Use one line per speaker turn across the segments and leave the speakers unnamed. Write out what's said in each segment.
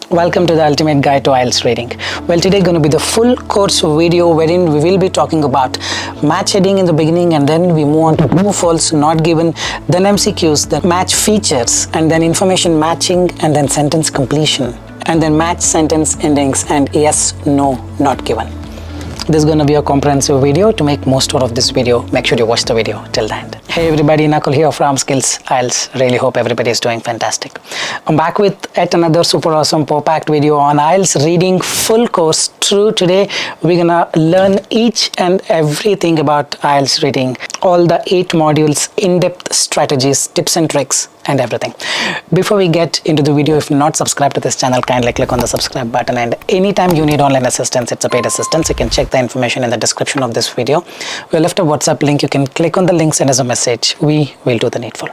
Welcome to the ultimate guide to IELTS reading. Well, today going to be the full course video wherein we will be talking about match heading in the beginning, and then we move on to true, false, not given, then MCQs, then match features, and then information matching, and then sentence completion, and then match sentence endings, and yes, no, not given. This is going to be a comprehensive video. To make most out of this video, make sure you watch the video till the end. Hey everybody, Nakul here from Skills IELTS. Really hope everybody is doing fantastic. I'm back with yet another super awesome packed video on IELTS reading full course. Through today, we're gonna learn each and everything about IELTS reading, all the 8 modules, in-depth strategies, tips and tricks, and everything. Before we get into the video, if you're not subscribed to this channel, kindly click on the subscribe button, and anytime you need online assistance, it's a paid assistance, you can check the information in the description of this video. We left a WhatsApp link. You can click on the link, send us a message. We will do the needful.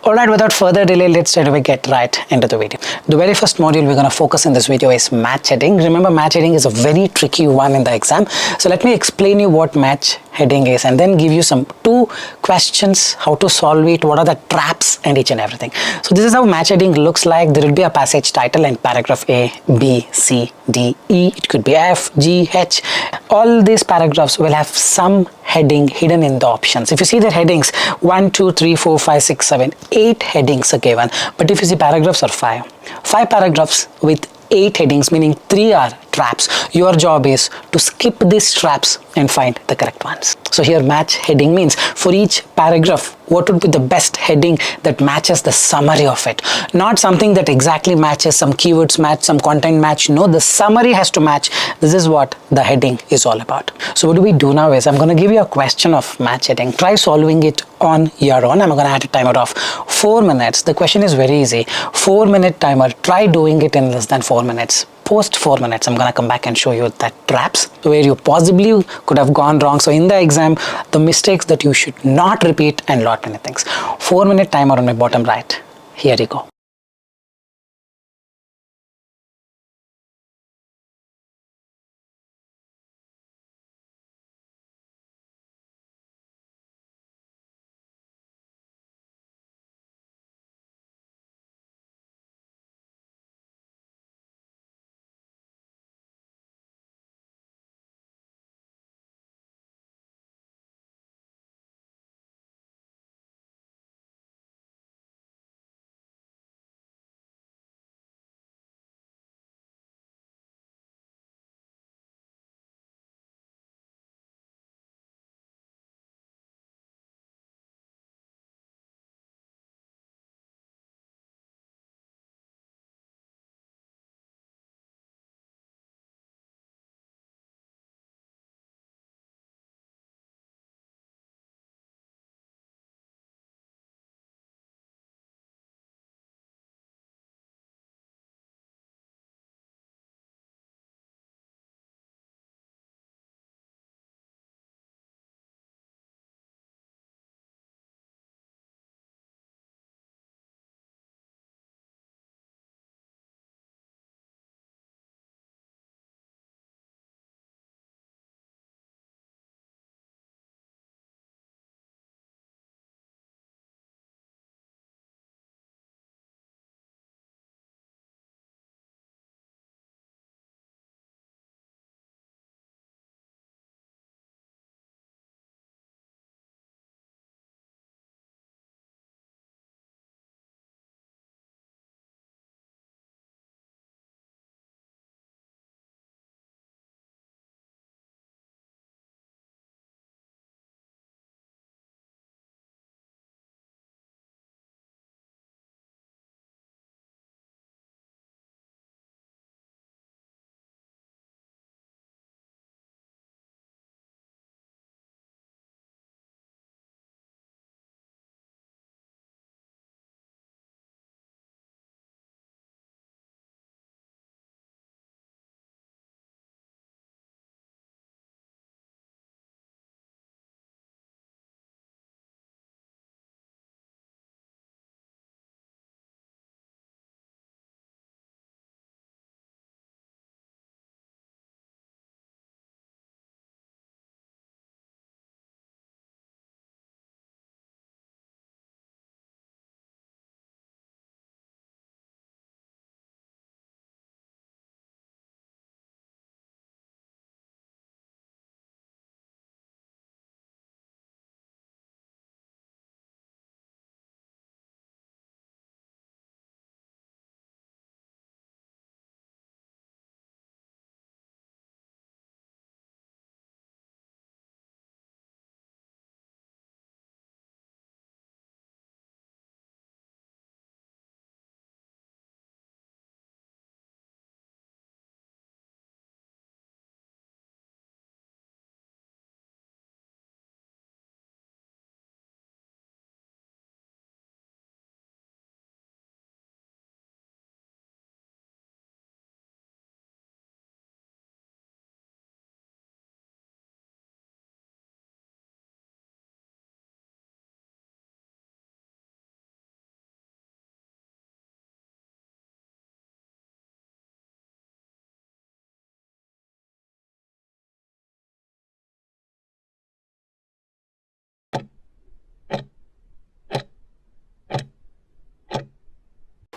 Alright, without further delay, let's straight away get right into the video. The very first module we're going to focus in this video is match heading. Remember, match heading is a very tricky one in the exam. So let me explain you what match heading is, and then give you some 2 questions, how to solve it, what are the traps, and each and everything. So this is how match heading looks like. There will be a passage title and paragraph A, B, C, D, E. It could be F, G, H. All these paragraphs will have some heading hidden in the options. If you see the headings, 1, 2, 3, 4, 5, 6, 7, 8 headings are given. But if you see paragraphs are 5 paragraphs with 8 headings, meaning 3 are traps. Your job is to skip these traps and find the correct ones. So here match heading means for each paragraph, what would be the best heading that matches the summary of it? Not something that exactly matches, some keywords match, some content match. No, the summary has to match. This is what the heading is all about. So what do we do now is, I'm going to give you a question of match heading. Try solving it on your own. I'm going to add a timer of 4 minutes. The question is very easy. 4-minute timer. Try doing it in less than 4 minutes. Post 4 minutes, I'm going to come back and show you that traps where you possibly could have gone wrong. So in the exam, the mistakes that you should not repeat, and lot many things. 4-minute timer on my bottom right. Here you go.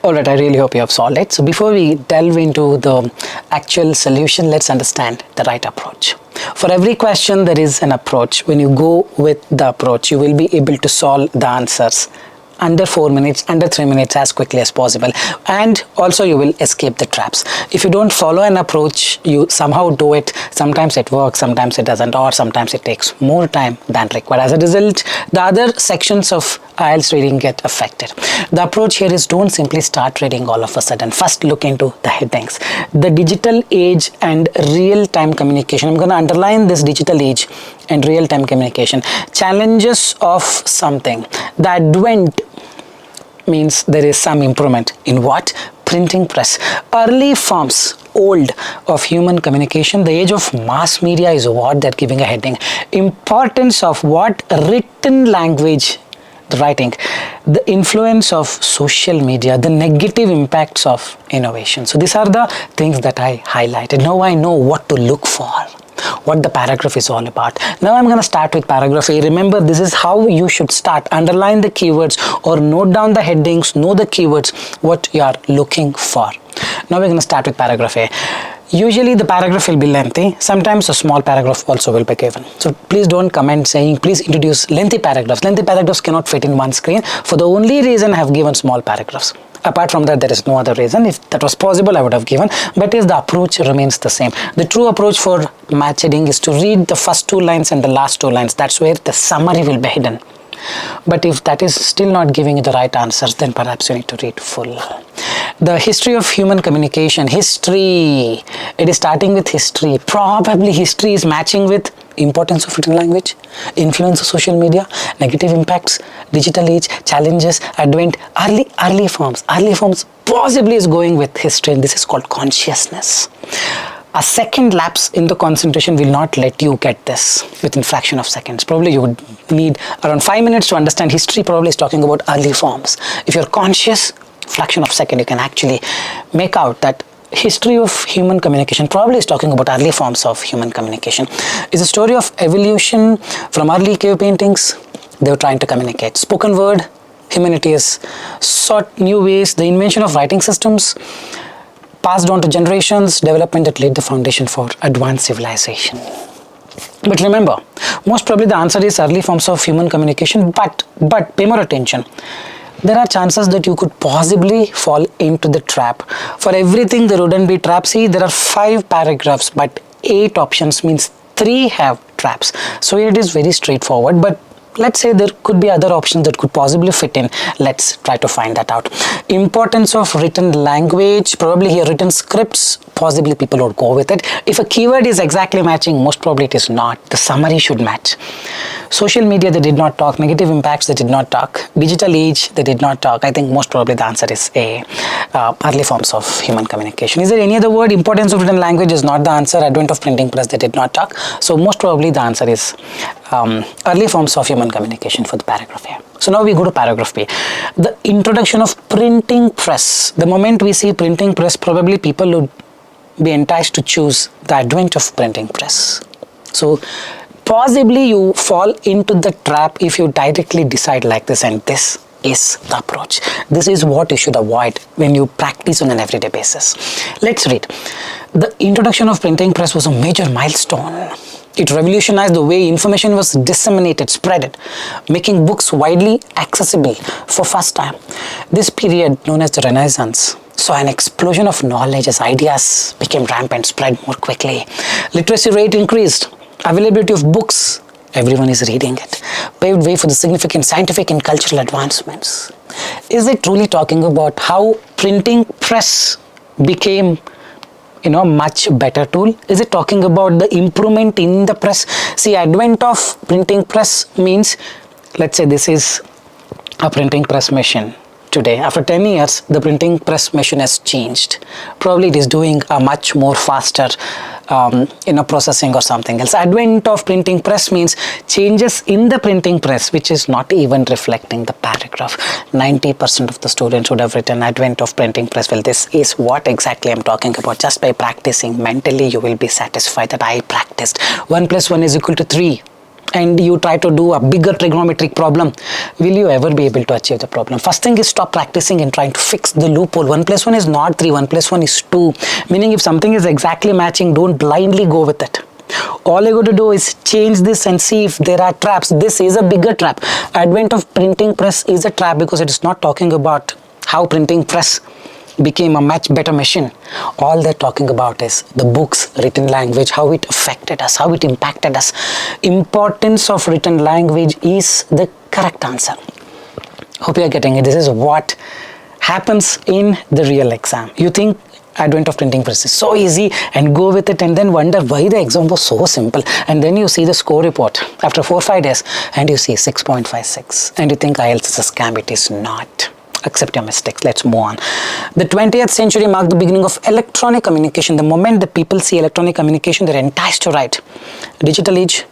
Alright, I really hope you have solved it. So before we delve into the actual solution, let's understand the right approach. For every question there is an approach. When you go with the approach, you will be able to solve the answers under 4 minutes, under 3 minutes, as quickly as possible, and also you will escape the traps. If you don't follow an approach, you somehow do it, sometimes it works, sometimes it doesn't, or sometimes it takes more time than required. As a result, the other sections of IELTS reading get affected. The approach here is, don't simply start reading all of a sudden. First look into the headings. The digital age and real-time communication. I'm going to underline this: digital age and real-time communication. Challenges of something. The advent means there is some improvement in what? Printing press. Early forms, old, of human communication. The age of mass media is what they're giving a heading. Importance of what? Written language, the writing. The influence of social media, the negative impacts of innovation. So these are the things that I highlighted. Now I know what to look for, what the paragraph is all about. Now I'm going to start with paragraph A. Remember, this is how you should start. Underline the keywords or note down the headings, know the keywords, what you are looking for. Now we're going to start with paragraph A. Usually the paragraph will be lengthy. Sometimes a small paragraph also will be given. So please don't comment saying, please introduce lengthy paragraphs. Lengthy paragraphs cannot fit in one screen. For the only reason I have given small paragraphs. Apart from that, there is no other reason. If that was possible, I would have given. But yes, the approach remains the same. The true approach for match heading is to read the first 2 lines and the last 2 lines. That's where the summary will be hidden. But if that is still not giving you the right answers, then perhaps you need to read full. The history of human communication. History. It is starting with history. Probably history is matching with importance of written language, influence of social media, negative impacts, digital age, challenges, advent, early forms. Early forms possibly is going with history, and this is called consciousness. A second lapse in the concentration will not let you get this within fraction of seconds. Probably you would need around 5 minutes to understand history. Probably is talking about early forms. If you're conscious, fraction of second, you can actually make out that history of human communication probably is talking about early forms of human communication. It's a story of evolution from early cave paintings. They were trying to communicate. Spoken word, humanity has sought new ways. The invention of writing systems, passed on to generations, development that laid the foundation for advanced civilization. But remember, most probably the answer is early forms of human communication, but pay more attention. There are chances that you could possibly fall into the trap. For everything there wouldn't be trap. See, there are 5 paragraphs, but 8 options means 3 have traps. So it is very straightforward, but let's say there could be other options that could possibly fit in. Let's try to find that out. Importance of written language. Probably here written scripts, possibly people would go with it. If a keyword is exactly matching, most probably it is not. The summary should match. Social media, they did not talk. Negative impacts, they did not talk. Digital age, they did not talk. I think most probably the answer is A. Early forms of human communication. Is there any other word? Importance of written language is not the answer. Advent of printing press, they did not talk. So most probably the answer is early forms of human communication for the paragraph here. So now we go to paragraph B. The introduction of printing press. The moment we see printing press, probably people would be enticed to choose the advent of printing press. So possibly you fall into the trap if you directly decide like this, and this is the approach. This is what you should avoid when you practice on an everyday basis. Let's read. The introduction of printing press was a major milestone. It revolutionized the way information was disseminated, spread, making books widely accessible for first time. This period, known as the Renaissance, saw an explosion of knowledge as ideas became rampant, spread more quickly. Literacy rate increased. Availability of books, everyone is reading it, paved way for the significant scientific and cultural advancements. Is it truly talking about how printing press became much better tool? Is it talking about the improvement in the press? See, advent of printing press means, let's say this is a printing press machine. Today, after 10 years, the printing press machine has changed. Probably it is doing a much more faster processing or something else. Advent of printing press means changes in the printing press, which is not even reflecting the paragraph. 90% of the students would have written advent of printing press. Well, this is what exactly I'm talking about. Just by practicing mentally, you will be satisfied that I practiced. 1 + 1 is equal to 3. and you try to do a bigger trigonometric problem, will you ever be able to achieve the problem? First thing is stop practicing and trying to fix the loophole. 1 plus 1 is not 3, 1 plus 1 is 2. Meaning if something is exactly matching, don't blindly go with it. All you got to do is change this and see if there are traps. This is a bigger trap. Advent of printing press is a trap because it is not talking about how printing press became a much better machine. All they're talking about is the book's written language, how it affected us, how it impacted us. Importance of written language is the correct answer. Hope you're getting it. This is what happens in the real exam. You think advent of printing press is so easy and go with it, and then wonder why the exam was so simple, and then you see the score report after 4-5 days and you see 6.56 and you think IELTS is a scam. It is not. Accept your mistakes. Let's move on. The 20th century marked the beginning of electronic communication. The moment the people see electronic communication, they're enticed to write. Digital age,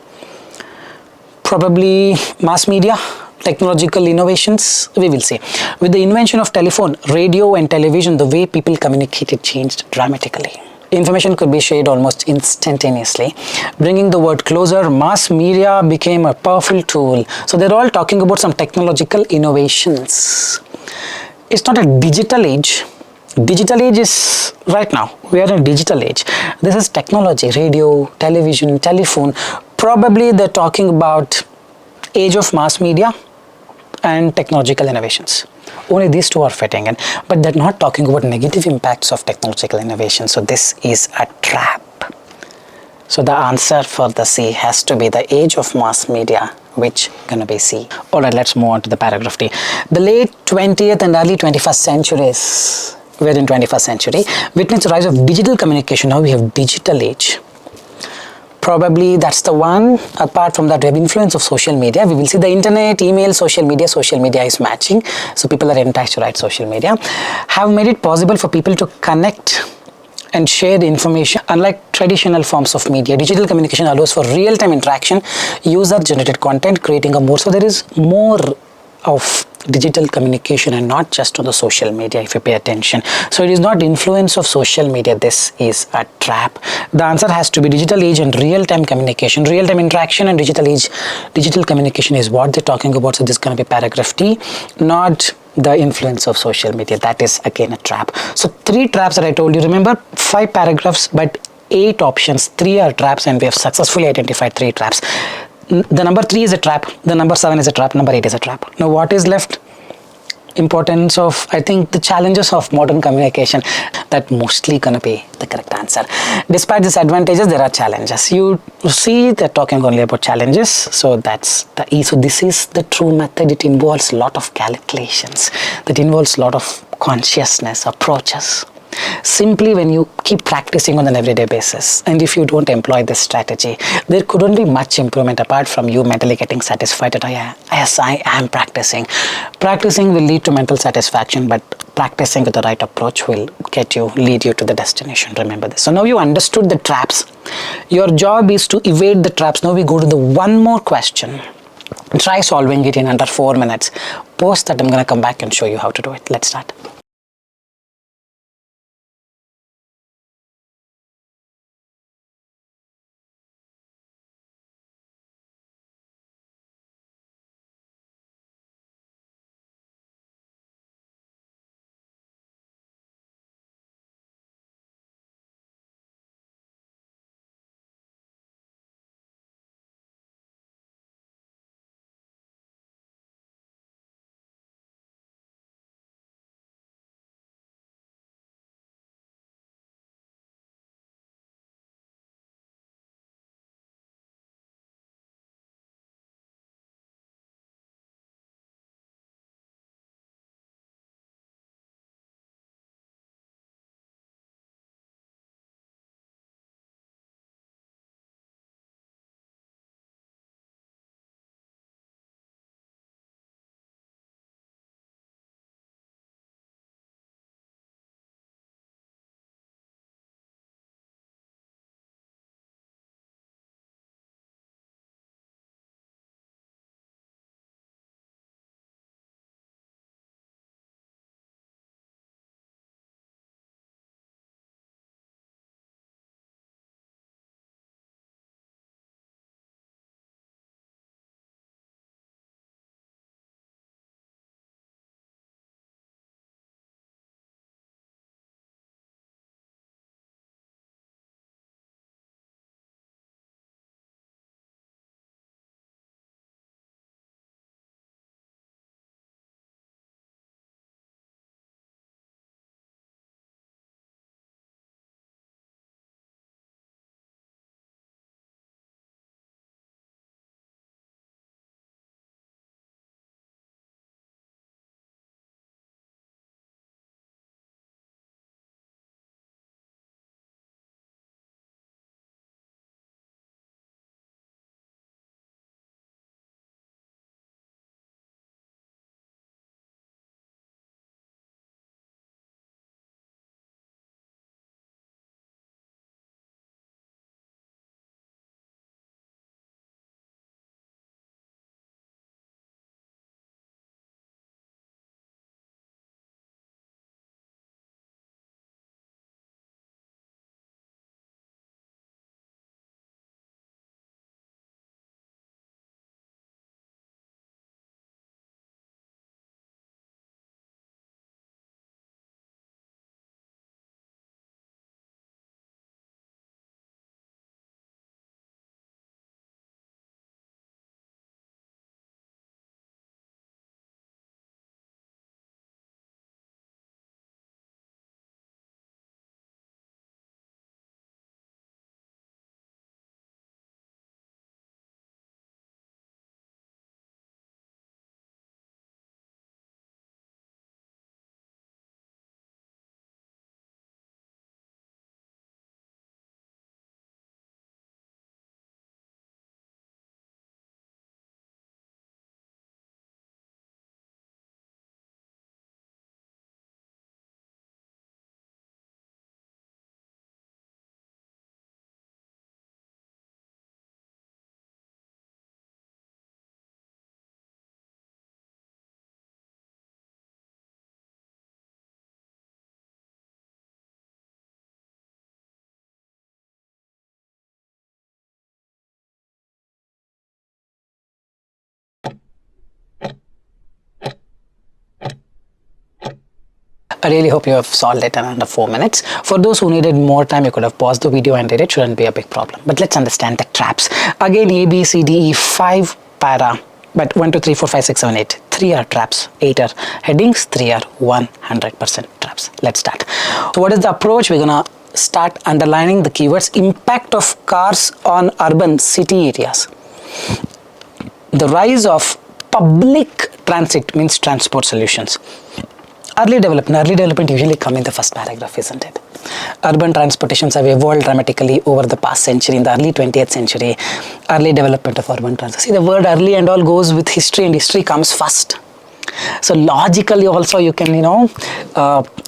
probably mass media, technological innovations, we will see. With the invention of telephone, radio and television, the way people communicated changed dramatically. Information could be shared almost instantaneously. Bringing the world closer, mass media became a powerful tool. So they're all talking about some technological innovations. It's not a digital age. Digital age is right now. We are in digital age. This is technology, radio, television, telephone. Probably they're talking about age of mass media and technological innovations. Only these two are fitting in, but they're not talking about negative impacts of technological innovation. So this is a trap. So the answer for the C has to be the age of mass media, which gonna be C. Alright, let's move on to the paragraph D. The late 20th and early 21st centuries, we're in 21st century, witnessed the rise of digital communication. Now we have digital age. Probably that's the one. Apart from that, we have influence of social media. We will see the internet, email, social media is matching. So people are enticed to write social media. Have made it possible for people to connect and share the information. Unlike traditional forms of media, digital communication allows for real-time interaction, user-generated content, creating a more. So there is more of digital communication and not just on the social media if you pay attention. So it is not influence of social media. This is a trap. The answer has to be digital age and real-time communication. Real-time interaction and digital age, digital communication is what they're talking about. So this is going to be paragraph D, not the influence of social media. That is again a trap. So 3 traps that I told you. Remember 5 paragraphs but 8 options. 3 are traps and we have successfully identified 3 traps. The number 3 is a trap, the number 7 is a trap, number 8 is a trap. Now what is left? Importance of, I think, the challenges of modern communication. That mostly gonna be the correct answer. Despite these advantages, there are challenges. You see they're talking only about challenges, so that's the E. So this is the true method. It involves a lot of calculations, that involves a lot of consciousness, approaches. Simply when you keep practicing on an everyday basis, and if you don't employ this strategy, there couldn't be much improvement apart from you mentally getting satisfied that yes, I am practicing. Practicing will lead to mental satisfaction, but practicing with the right approach will lead you to the destination. Remember this. So now you understood the traps. Your job is to evade the traps. Now we go to the one more question. Try solving it in under 4 minutes. Post that, I'm going to come back and show you how to do it. Let's start. I really hope you have solved it in under 4 minutes. For those who needed more time, you could have paused the video and did it. Shouldn't be a big problem. But let's understand the traps. Again, A, B, C, D, E, 5 para. But 1, 2, 3, 4, 5, 6, 7, 8. 3 are traps, 8 are headings, 3 are 100% traps. Let's start. So what is the approach? We're gonna start underlining the keywords. Impact of cars on urban city areas. The rise of public transit means transport solutions. Early development usually come in the first paragraph, isn't it? Urban transportations have evolved dramatically over the past century. In the early 20th century, early development of urban transit. See, the word early and all goes with history, and history comes first. So logically also you can,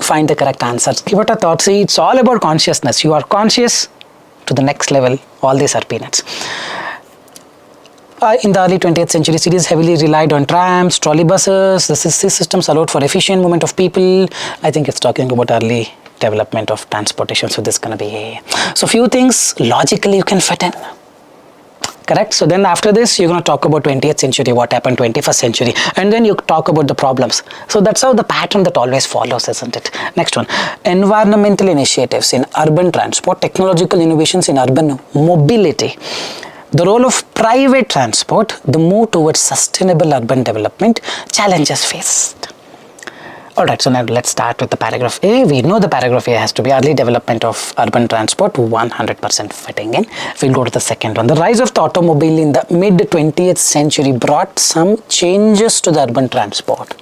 find the correct answers. Give it a thought. See, it's all about consciousness. You are conscious to the next level. All these are peanuts. In the early 20th century, cities heavily relied on trams, trolley buses. These systems allowed for efficient movement of people. I think it's talking about early development of transportation. So this is going to be so few things logically you can fit in. Correct? So then after this, you're going to talk about 20th century, what happened 21st century, and then you talk about the problems. So that's how the pattern that always follows, isn't it? Next one, environmental initiatives in urban transport, technological innovations in urban mobility. The role of private transport, the move towards sustainable urban development, challenges faced. Alright, so now let's start with the paragraph A. We know the paragraph A has to be early development of urban transport, 100% fitting in. We'll go to the second one. The rise of the automobile in the mid-20th century brought some changes to the urban transport.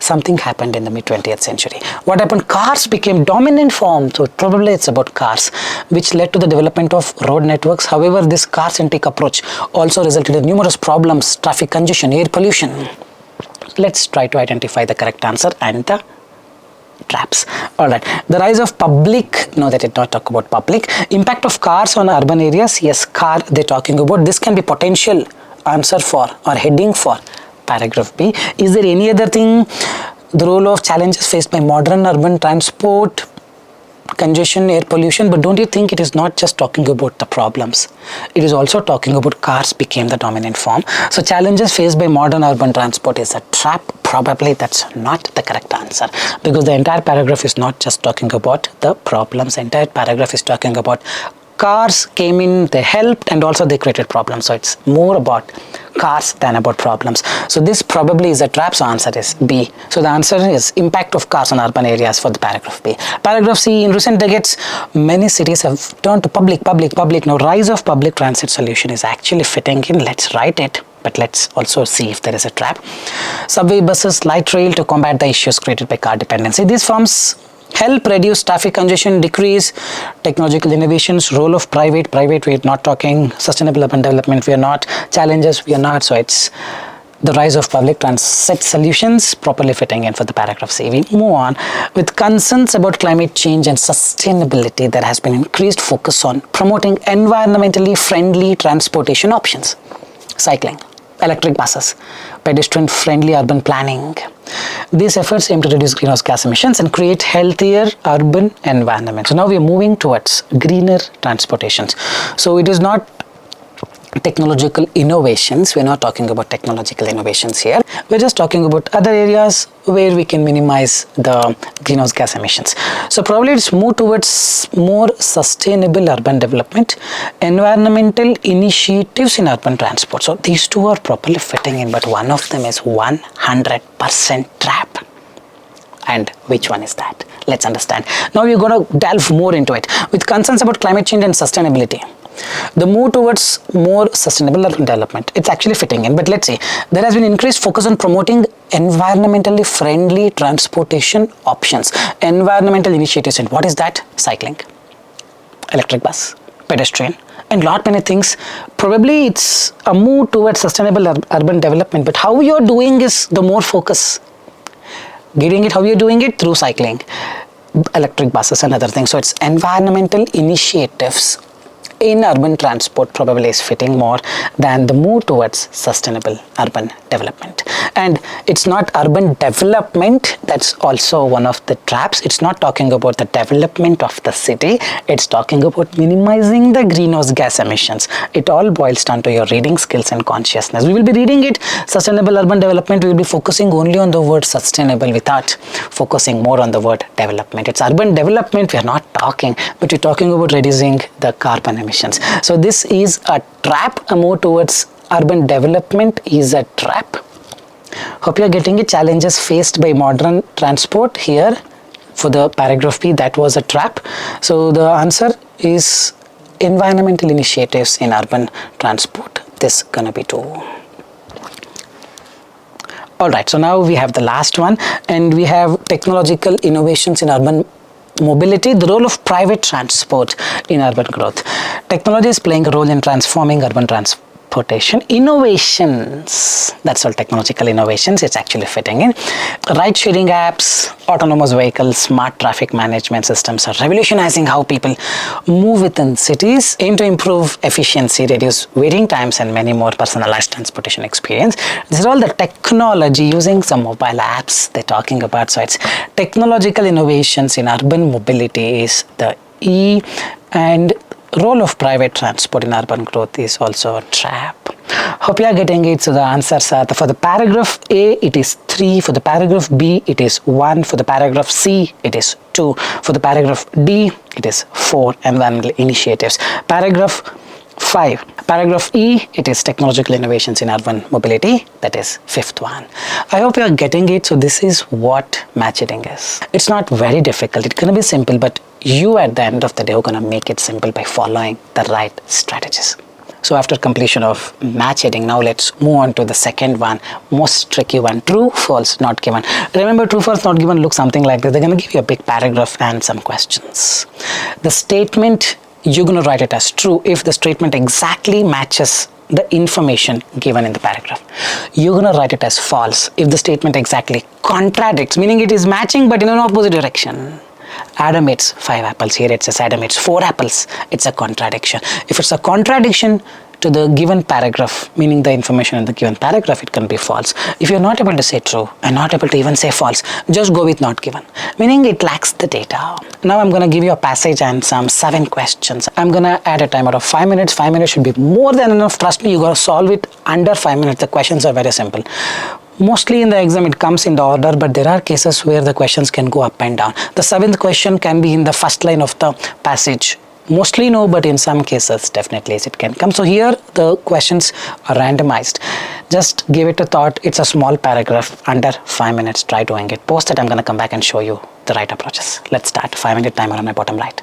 Something happened in the mid-20th century. What happened? Cars became dominant form. So probably it's about cars, which led to the development of road networks. However, this car-centric approach also resulted in numerous problems, traffic congestion, air pollution. Let's try to identify the correct answer and the traps. Alright, the rise of public, no, they did not talk about public. Impact of cars on urban areas, yes, car they're talking about. This can be potential answer for or heading for paragraph B. Is there any other thing? The role of challenges faced by modern urban transport, congestion, air pollution, but don't you think it is not just talking about the problems? It is also talking about cars became the dominant form. So challenges faced by modern urban transport is a trap. Probably that's not the correct answer, because the entire paragraph is not just talking about the problems. The entire paragraph is talking about cars came in, they helped, and also they created problems. So it's more about cars than about problems. So this probably is a trap. So answer is B. So the answer is impact of cars on urban areas for the paragraph B. Paragraph C, in recent decades, many cities have turned to public. Now rise of public transit solution is actually fitting in. Let's write it. But let's also see if there is a trap. Subway, buses, light rail to combat the issues created by car dependency. These forms help reduce traffic congestion, decrease technological innovations, role of private, we're not talking, sustainable urban development, we are not, challenges, we are not. So it's the rise of public transit solutions properly fitting in for the paragraph C. We move on with concerns about climate change and sustainability. There has been increased focus on promoting environmentally friendly transportation options, cycling, electric buses, pedestrian friendly urban planning. These efforts aim to reduce greenhouse gas emissions and create healthier urban environment. So now we are moving towards greener transportations. So it is not technological innovations. We're not talking about technological innovations here. We're just talking about other areas where we can minimize the greenhouse gas emissions. So probably it's move towards more sustainable urban development, environmental initiatives in urban transport. So these two are properly fitting in, but one of them is 100% trap. And which one is that? Let's understand. Now we're going to delve more into it. With concerns about climate change and sustainability, the move towards more sustainable urban development, it's actually fitting in. But let's see, there has been increased focus on promoting environmentally friendly transportation options, environmental initiatives. And what is that? Cycling, electric bus, pedestrian, and lot many things. Probably it's a move towards sustainable urban development, but how you're doing is the more focus. Getting it, how you're doing it? Through cycling, electric buses and other things. So it's environmental initiatives in urban transport probably is fitting more than the move towards sustainable urban development. And it's not urban development that's also one of the traps. It's not talking about the development of the city, it's talking about minimizing the greenhouse gas emissions. It all boils down to your reading skills and consciousness. We will be reading it, sustainable urban development, we will be focusing only on the word sustainable without focusing more on the word development. It's urban development we are not talking, but we're talking about reducing the carbon emissions. So this is a trap. A move towards urban development is a trap. Hope you are getting it. Challenges faced by modern transport. Here for the paragraph B, that was a trap. So the answer is environmental initiatives in urban transport. This gonna be 2. Alright, so now we have the last one, and we have technological innovations in urban mobility, the role of private transport in urban growth. Technology is playing a role in transforming urban transportation. Innovations, that's all technological innovations, it's actually fitting in. Ride sharing apps, autonomous vehicles, smart traffic management systems are revolutionizing how people move within cities, aim to improve efficiency, reduce waiting times, and many more personalized transportation experience. These are all the technology using some mobile apps they're talking about. So it's technological innovations in urban mobility is the E, and role of private transport in urban growth is also a trap. Hope you are getting it. So the answers are, for the paragraph A it is 3, for the paragraph B it is 1, for the paragraph C it is 2, for the paragraph D it is 4, environmental initiatives. Paragraph 5. Paragraph E, it is technological innovations in urban mobility, that is 5th one. I hope you are getting it. So this is what match heading is. It's not very difficult, it's going to be simple, but you at the end of the day are going to make it simple by following the right strategies. So after completion of match heading, now let's move on to the second one, most tricky one, true, false, not given. Remember, true, false, not given look something like this. They're going to give you a big paragraph and some questions. The statement, you're going to write it as true if the statement exactly matches the information given in the paragraph. You're going to write it as false if the statement exactly contradicts, meaning it is matching but in an opposite direction. Adam eats 5 apples, here it says Adam eats 4 apples. It's a contradiction. If it's a contradiction to the given paragraph, meaning the information in the given paragraph, it can be false. If you're not able to say true and not able to even say false, just go with not given, meaning it lacks the data. Now I'm going to give you a passage and some 7 questions. I'm going to add a timer of 5 minutes. 5 minutes should be more than enough. Trust me, you got to solve it under 5 minutes. The questions are very simple. Mostly in the exam it comes in the order, but there are cases where the questions can go up and down. The 7th question can be in the first line of the passage. Mostly no, but in some cases definitely it can come. So here the questions are randomized. Just give it a thought. It's a small paragraph, under 5 minutes. Try doing it. Post it. I'm going to come back and show you the right approaches. Let's start. 5-minute timer on my bottom right.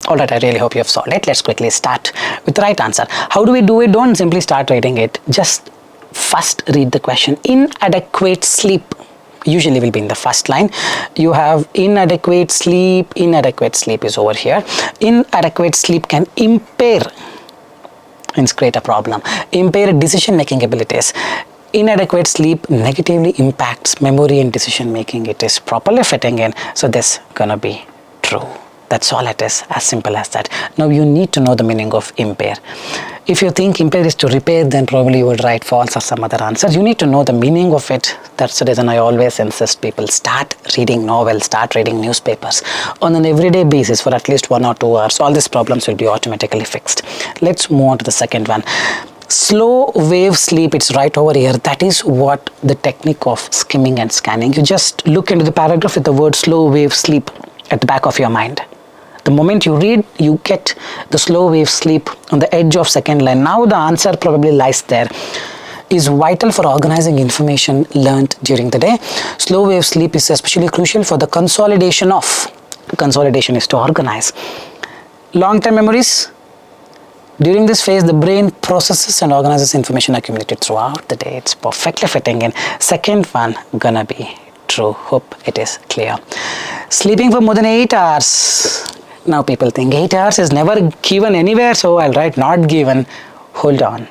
Alright, I really hope you have solved it. Let's quickly start with the right answer. How do we do it? Don't simply start writing it. Just first read the question. Inadequate sleep usually will be in the first line. You have inadequate sleep is over here. Inadequate sleep can impair, means create a problem, impair decision making abilities. Inadequate sleep negatively impacts memory and decision making. It is properly fitting in, so this gonna be true. That's all it is, as simple as that. Now you need to know the meaning of impair. If you think impair is to repair, then probably you would write false or some other answers. You need to know the meaning of it. That's the reason I always insist people start reading novels, start reading newspapers on an everyday basis for at least 1 or 2 hours. All these problems will be automatically fixed. Let's move on to the second one. Slow wave sleep, it's right over here. That is what the technique of skimming and scanning. You just look into the paragraph with the word slow wave sleep at the back of your mind. The moment you read, you get the slow wave sleep on the edge of second line. Now the answer probably lies there. Is vital for organizing information learnt during the day. Slow wave sleep is especially crucial for the consolidation of. Consolidation is to organize. Long-term memories. During this phase, the brain processes and organizes information accumulated throughout the day. It's perfectly fitting in. Second one gonna be true. Hope it is clear. Sleeping for more than 8 hours. Now people think 8 hours is never given anywhere, so I'll write not given. Hold on.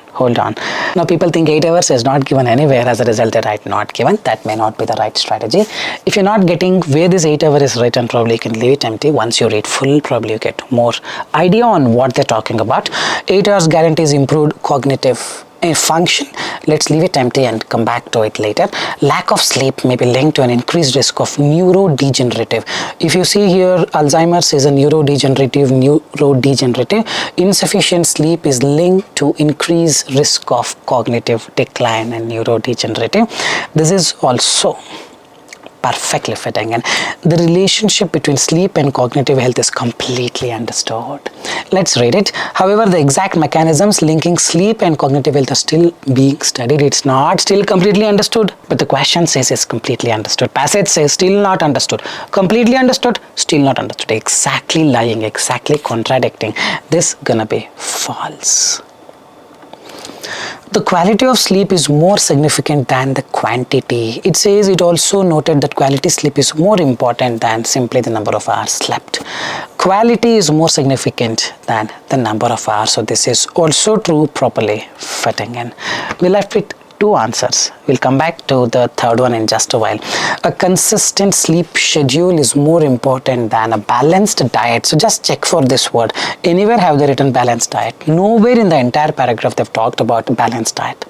Now people think 8 hours is not given anywhere, as a result they write not given. That may not be the right strategy. If you're not getting where this 8 hour is written, probably you can leave it empty. Once you read full, probably you get more idea on what they're talking about. 8 hours guarantees improved cognitive function. Let's leave it empty and come back to it later. Lack of sleep may be linked to an increased risk of neurodegenerative. If you see here, Alzheimer's is a neurodegenerative. Insufficient sleep is linked to increased risk of cognitive decline and neurodegenerative. This is also perfectly fitting, and the relationship between sleep and cognitive health is completely understood. Let's read it. However, the exact mechanisms linking sleep and cognitive health are still being studied. It's not still completely understood, but the question says it's completely understood. Passage says still not understood. Completely understood, still not understood. Exactly lying, exactly contradicting. This gonna be false. The quality of sleep is more significant than the quantity. It says it also noted that quality sleep is more important than simply the number of hours slept. Quality is more significant than the number of hours. So this is also true, properly fitting in. We're left with 2 answers. We'll come back to the third one in just a while. A consistent sleep schedule is more important than a balanced diet. So just check for this word. Anywhere have they written balanced diet? Nowhere in the entire paragraph they've talked about balanced diet.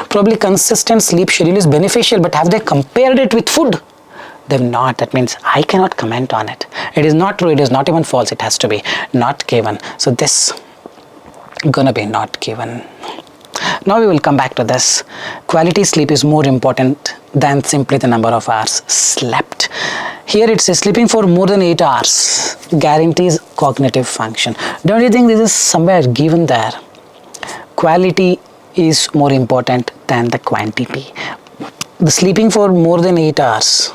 Probably consistent sleep schedule is beneficial, but have they compared it with food? They've not. That means I cannot comment on it. It is not true. It is not even false. It has to be not given. So this gonna be not given. Now we will come back to this. Quality sleep is more important than simply the number of hours slept. Here it says sleeping for more than 8 hours guarantees cognitive function. Don't you think this is somewhere given there? Quality is more important than the quantity. The sleeping for more than 8 hours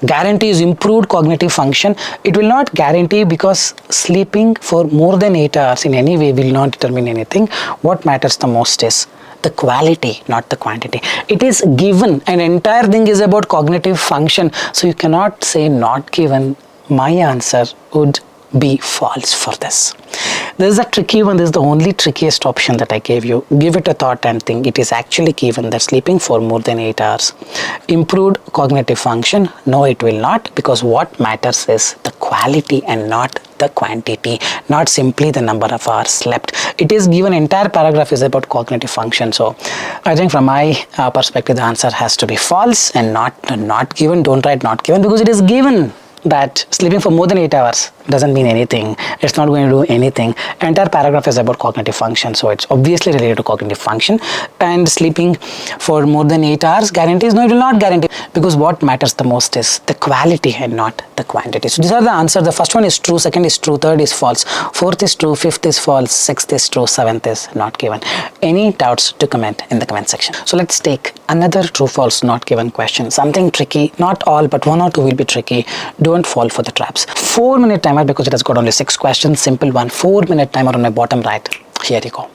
guarantees improved cognitive function. It will not guarantee, because sleeping for more than 8 hours in any way will not determine anything. What matters the most is the quality, not the quantity. It is given. An entire thing is about cognitive function. So you cannot say not given. My answer would be false for this. This is a tricky one. This is the only trickiest option that I gave you. Give it a thought and think. It is actually given that sleeping for more than 8 hours improved cognitive function. No, it will not, because what matters is the quality and not the quantity, not simply the number of hours slept. It is given. Entire paragraph is about cognitive function. So I think from my perspective, the answer has to be false and not given. Don't write not given, because it is given that sleeping for more than 8 hours doesn't mean anything. It's not going to do anything. Entire paragraph is about cognitive function, so it's obviously related to cognitive function. And sleeping for more than 8 hours guarantees, no, it will not guarantee, because what matters the most is the quality and not the quantity. So these are the answers. The first one is true, second is true, third is false, fourth is true, fifth is false, sixth is true, seventh is not given. Any doubts to comment in the comment section. So let's take another true false not given question. Something tricky. Not all, but 1 or 2 will be tricky. don't fall for the traps. 4-minute timer, because it has got only 6 questions. Simple one. 4-minute timer on my bottom right. Here you go.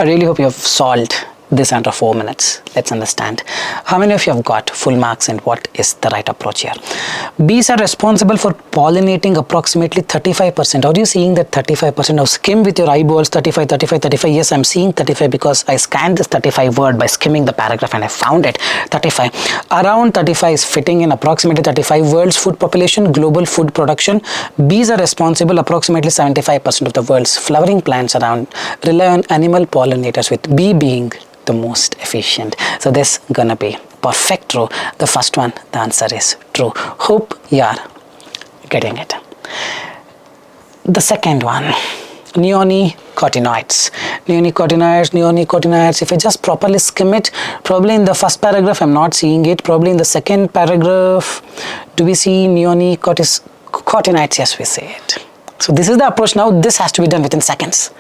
I really hope you have solved this under 4 minutes. Let's understand. How many of you have got full marks and what is the right approach here? Bees are responsible for pollinating approximately 35%. Are you seeing that 35%? Now skim with your eyeballs 35, 35, 35. Yes, I'm seeing 35 because I scanned this 35 word by skimming the paragraph and I found it. 35. Around 35 is fitting in approximately 35. World's food population, global food production. Bees are responsible approximately 75% of the world's flowering plants around rely on animal pollinators, with bee being the most efficient. So this gonna be perfect true. The first one, the answer is true. Hope you are getting it. The second one, neonicotinoids. Neonicotinoids. If I just properly skim it, probably in the first paragraph I'm not seeing it. Probably in the second paragraph, do we see neonicotinoids? coordinates, yes, we say it. So this is the approach. Now this has to be done within seconds.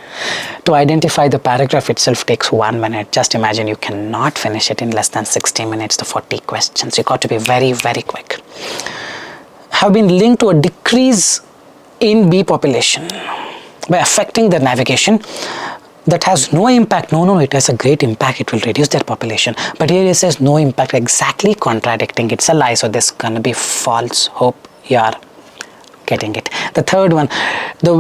To identify the paragraph itself takes 1 minute. Just imagine you cannot finish it in less than 60 minutes, the 40 questions. You got to be very, very quick. Have been linked to a decrease in bee population by affecting their navigation. That has no impact. No, it has a great impact. It will reduce their population. But here it says no impact, exactly contradicting. It's a lie. So this is going to be false. Hope you are getting it. The third one, the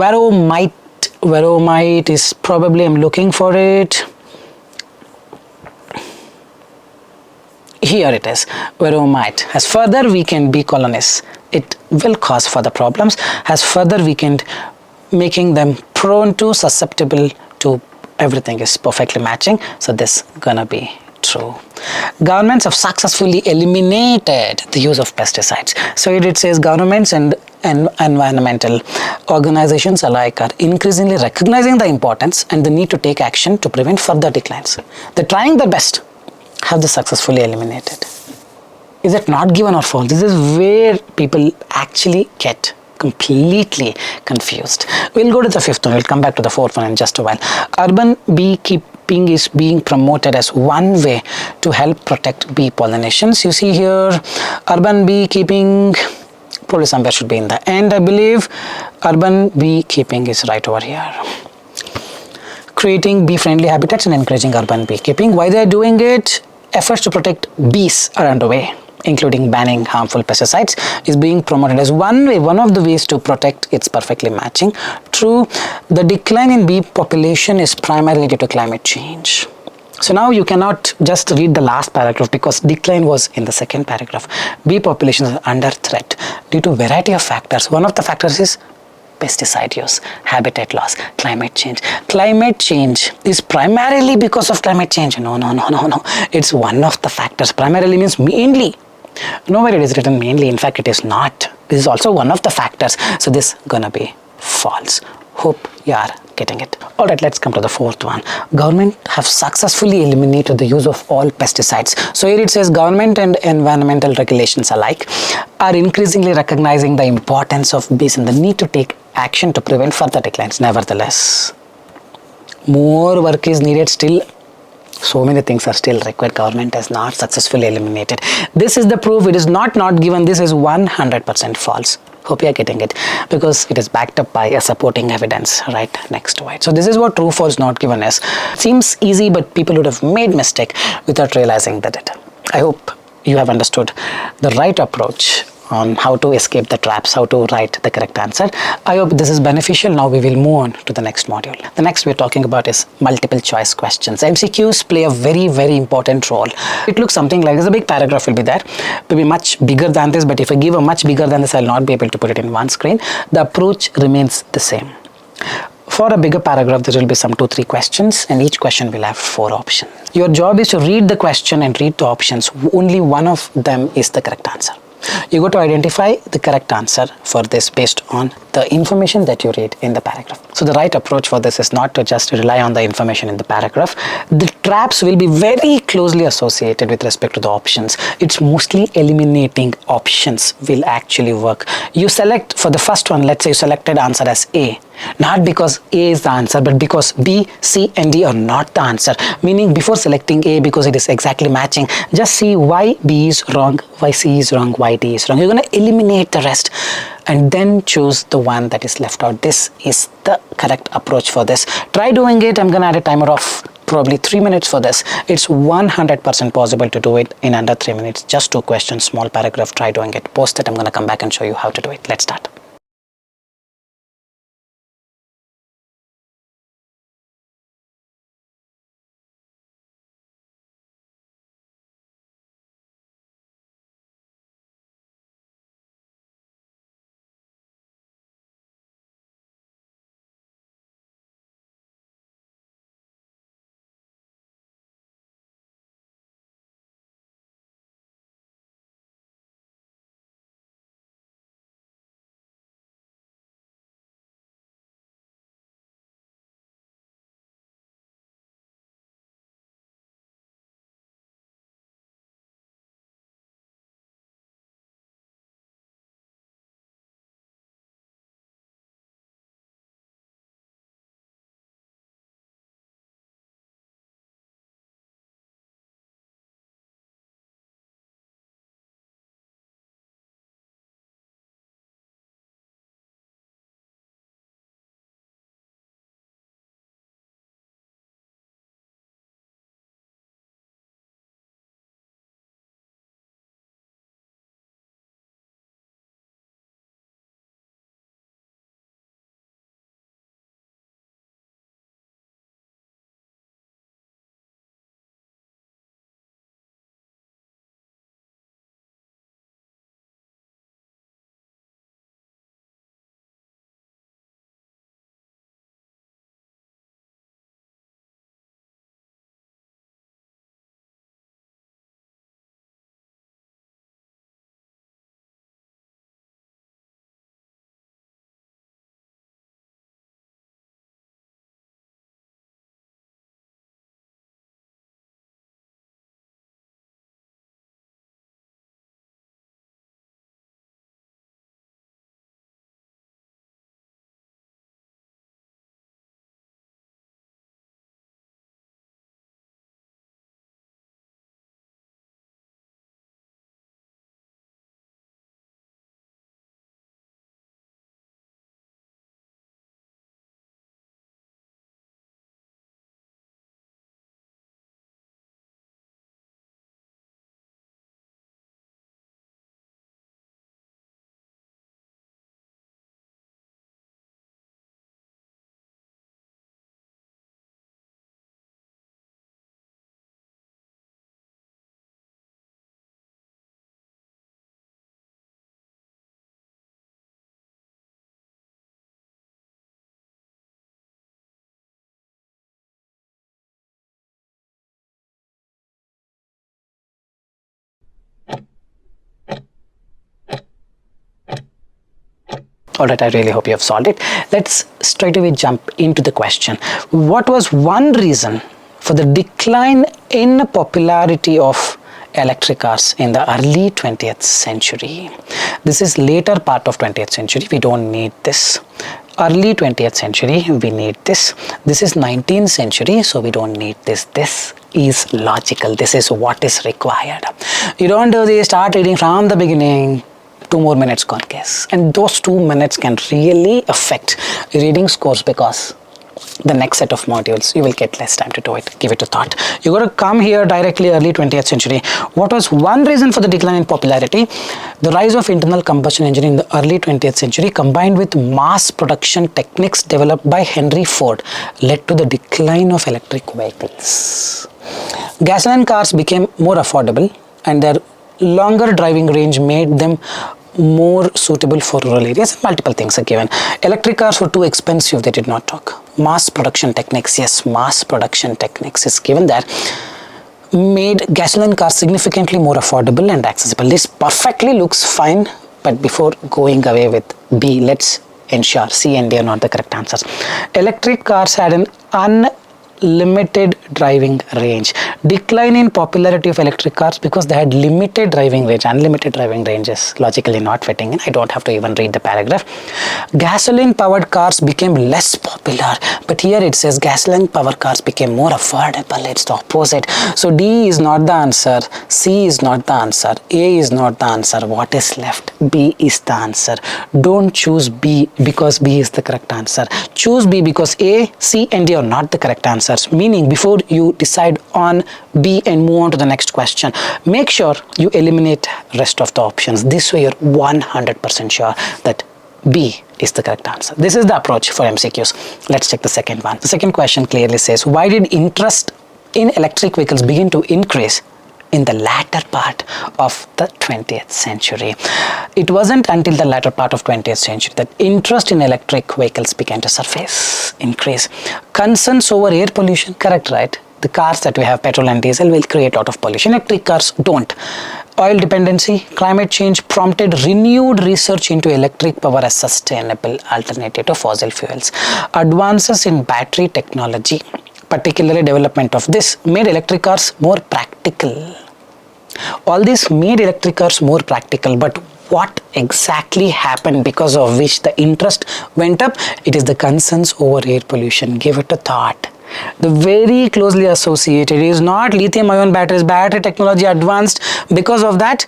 varroamite is probably, I'm looking for it. Here it is. Varroamite has further weakened bee colonies. It will cause further problems. Has further weakened, making them prone to, susceptible to, everything is perfectly matching. So this gonna be true. Governments have successfully eliminated the use of pesticides. So it says governments and environmental organizations alike are increasingly recognizing the importance and the need to take action to prevent further declines. They're trying their best. Have they successfully eliminated? Is it not given or false? This is where people actually get completely confused. We'll go to the fifth one. We'll come back to the fourth one in just a while. Urban beekeeping is being promoted as one way to help protect bee pollinations. You see here, urban beekeeping, probably somewhere should be in the end, I believe. Urban beekeeping is right over here. Creating bee-friendly habitats and encouraging urban beekeeping. Why they're doing it? Efforts to protect bees are underway, including banning harmful pesticides, is being promoted as one way, one of the ways to protect. It's perfectly matching. True, the decline in bee population is primarily due to climate change. So now you cannot just read the last paragraph because decline was in the second paragraph. Bee populations are under threat due to a variety of factors. One of the factors is pesticide use, habitat loss, climate change. Climate change is primarily because of climate change. No. It's one of the factors. Primarily means mainly. Nowhere it is written mainly. In fact, it is not. This is also one of the factors. So this is gonna be false. Hope you are getting it. All right, let's come to the fourth one. Government have successfully eliminated the use of all pesticides. So here it says government and environmental regulations alike are increasingly recognizing the importance of bees and the need to take action to prevent further declines. Nevertheless, more work is needed still. So many things are still required. Government has not successfully eliminated. This is the proof. It is not given. This is 100% false. Hope you are getting it, because it is backed up by a supporting evidence right next to it. So this is what true false not given is. Seems easy, but people would have made mistake without realizing that. I hope you have understood the right approach on how to escape the traps, how to write the correct answer. I hope this is beneficial. Now we will move on to the next module. The next we're talking about is multiple choice questions. MCQs play a very, very important role. It looks something like this. A big paragraph will be there. It will be much bigger than this, but if I give a much bigger than this, I'll not be able to put it in one screen. The approach remains the same. For a bigger paragraph, there will be some 2-3 questions, and each question will have 4 options. Your job is to read the question and read the options. Only one of them is the correct answer. You got to identify the correct answer for this based on the information that you read in the paragraph. So the right approach for this is not to just rely on the information in the paragraph. The traps will be very closely associated with respect to the options. It's mostly eliminating options will actually work. You select for the first one, let's say you selected answer as A. Not because A is the answer, but because B, C and D are not the answer. Meaning before selecting A, because it is exactly matching, just see why B is wrong, why C is wrong, why D is wrong. You're going to eliminate the rest and then choose the one that is left out. This is the correct approach for this. Try doing it. I'm going to add a timer of probably 3 minutes for this. It's 100% possible to do it in under 3 minutes. Just 2 questions, small paragraph. Try doing it. Post it. I'm going to come back and show you how to do it. Let's start. Alright, I really hope you have solved it. Let's straight away jump into the question. What was one reason for the decline in popularity of electric cars in the early 20th century? This is later part of 20th century. We don't need this. Early 20th century, we need this. This is 19th century, so we don't need this. This is logical. This is what is required. You don't do this, start reading from the beginning. 2 more minutes gone, guess. And those 2 minutes can really affect reading scores, because the next set of modules you will get less time to do it. Give it a thought. You got to come here directly early 20th century. What was one reason for the decline in popularity? The rise of internal combustion engine in the early 20th century combined with mass production techniques developed by Henry Ford led to the decline of electric vehicles. Gasoline cars became more affordable, and their longer driving range made them more suitable for rural areas. Multiple things are given. Electric cars were too expensive, they did not talk. Mass production techniques, yes, mass production techniques is given there, made gasoline cars significantly more affordable and accessible. This perfectly looks fine, but before going away with B, let's ensure C and D are not the correct answers. Electric cars had an unlimited driving range. Decline in popularity of electric cars because they had limited driving range. Unlimited driving range is logically not fitting in. I don't have to even read the paragraph. Gasoline powered cars became less popular, but here it says gasoline powered cars became more affordable. It's the opposite. So D is not the answer, C is not the answer, A is not the answer. What is left? B is the answer. Don't choose B because B is the correct answer. Choose B because A, C and D are not the correct answers. Meaning, before you decide on B and move on to the next question, make sure you eliminate rest of the options. This way you're 100% sure that B is the correct answer. This is the approach for MCQs. Let's check the second one. The second question clearly says, why did interest in electric vehicles begin to increase in the latter part of the 20th century? It wasn't until the latter part of 20th century that interest in electric vehicles began to surface, increase. Concerns over air pollution, correct, right? The cars that we have, petrol and diesel, will create a lot of pollution. Electric cars don't. Oil dependency, climate change prompted renewed research into electric power as sustainable alternative to fossil fuels. Advances in battery technology, particularly development of this, made electric cars more practical. All this made electric cars more practical, but what exactly happened because of which the interest went up? It is the concerns over air pollution. Give it a thought. The very closely associated is not lithium-ion batteries. Battery technology advanced. Because of that,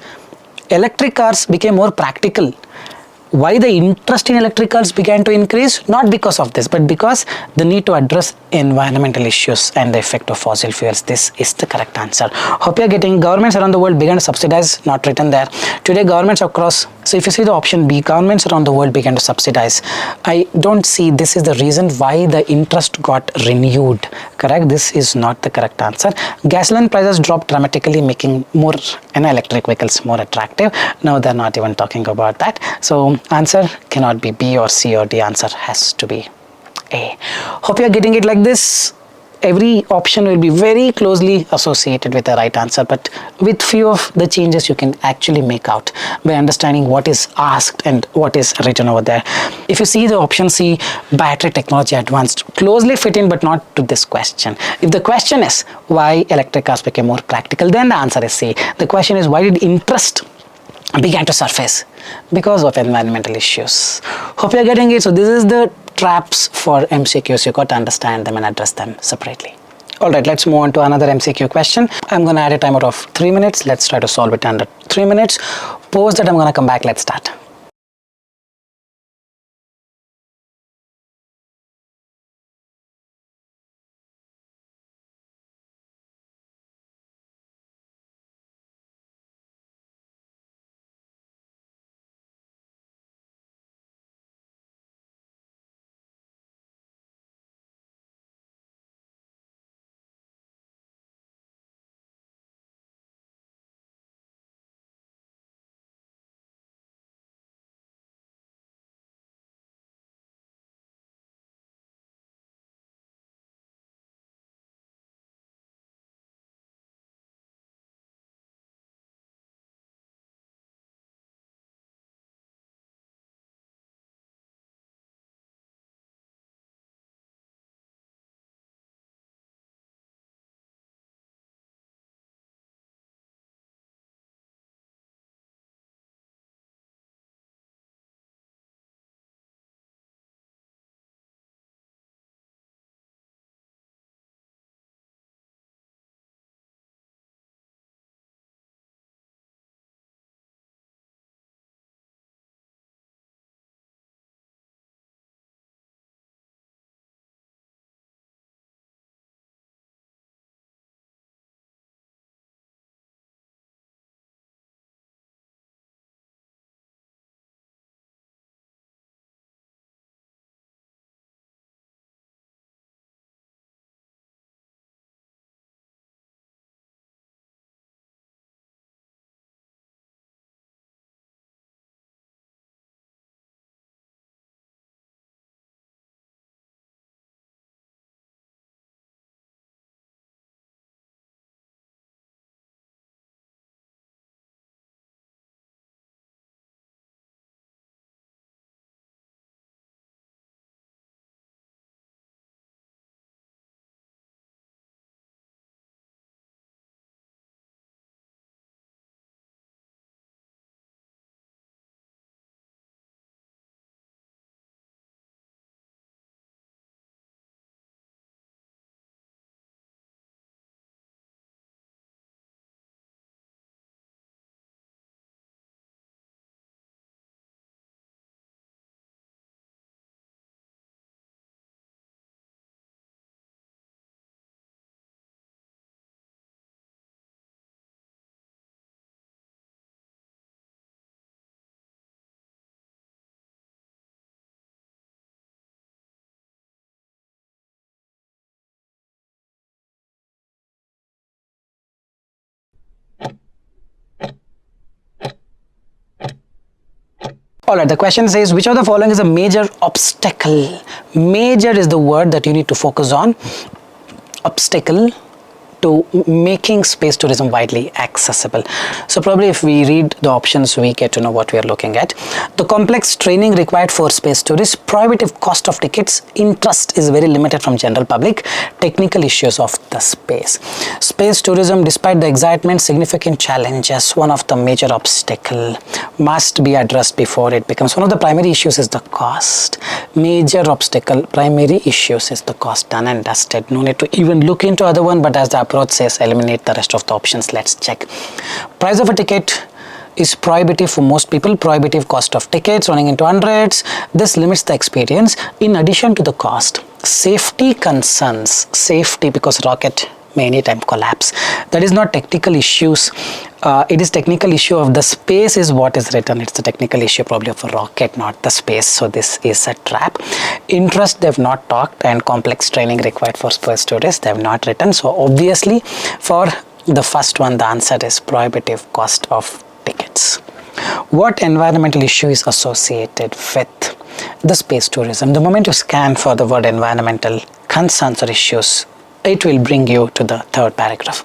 electric cars became more practical. Why the interest in electric cars began to increase? Not because of this, but because the need to address environmental issues and the effect of fossil fuels. This is the correct answer. Hope you're getting. Governments around the world began to subsidize, not written there. Today, governments across, so if you see the option B, governments around the world began to subsidize. I don't see this is the reason why the interest got renewed. Correct? This is not the correct answer. Gasoline prices dropped dramatically, making more electric vehicles more attractive. Now they're not even talking about that. So answer cannot be B or C or D. Answer has to be A. Hope you're getting it like this. Every option will be very closely associated with the right answer, but with few of the changes you can actually make out by understanding what is asked and what is written over there. If you see the option C, battery technology advanced, closely fit in but not to this question. If the question is why electric cars became more practical, then the answer is C. The question is why did interest began to surface? Because of environmental issues. Hope you're getting it. So this is the traps for MCQs. You got to understand them and address them separately. Alright, let's move on to another MCQ question. I'm going to add a timer of 3 minutes. Let's try to solve it under 3 minutes. Post that, I'm going to come back. Let's start. All right, the question says, which of the following is a major obstacle? Major is the word that you need to focus on. Obstacle to making space tourism widely accessible. So probably if we read the options, we get to know what we are looking at. The complex training required for space tourists, prohibitive cost of tickets, interest is very limited from general public, technical issues of the space. Space tourism, despite the excitement, significant challenges, one of the major obstacle must be addressed before it becomes one of the primary issues is the cost. Major obstacle, primary issues is the cost. Done and dusted. No need to even look into other one, but as the approach says, eliminate the rest of the options. Let's check. Price of a ticket is prohibitive for most people. Prohibitive cost of tickets running into hundreds. This limits the experience. In addition to the cost, safety concerns. Safety, because rocket may anytime collapse. That is not technical issues. It is technical issue of the space is what is written. It's the technical issue probably of a rocket, not the space. So this is a trap. Interest, they've not talked, and complex training required for space tourists, they've not written. So obviously for the first one, the answer is prohibitive cost of tickets. What environmental issue is associated with the space tourism? The moment you scan for the word environmental concerns or issues, it will bring you to the third paragraph.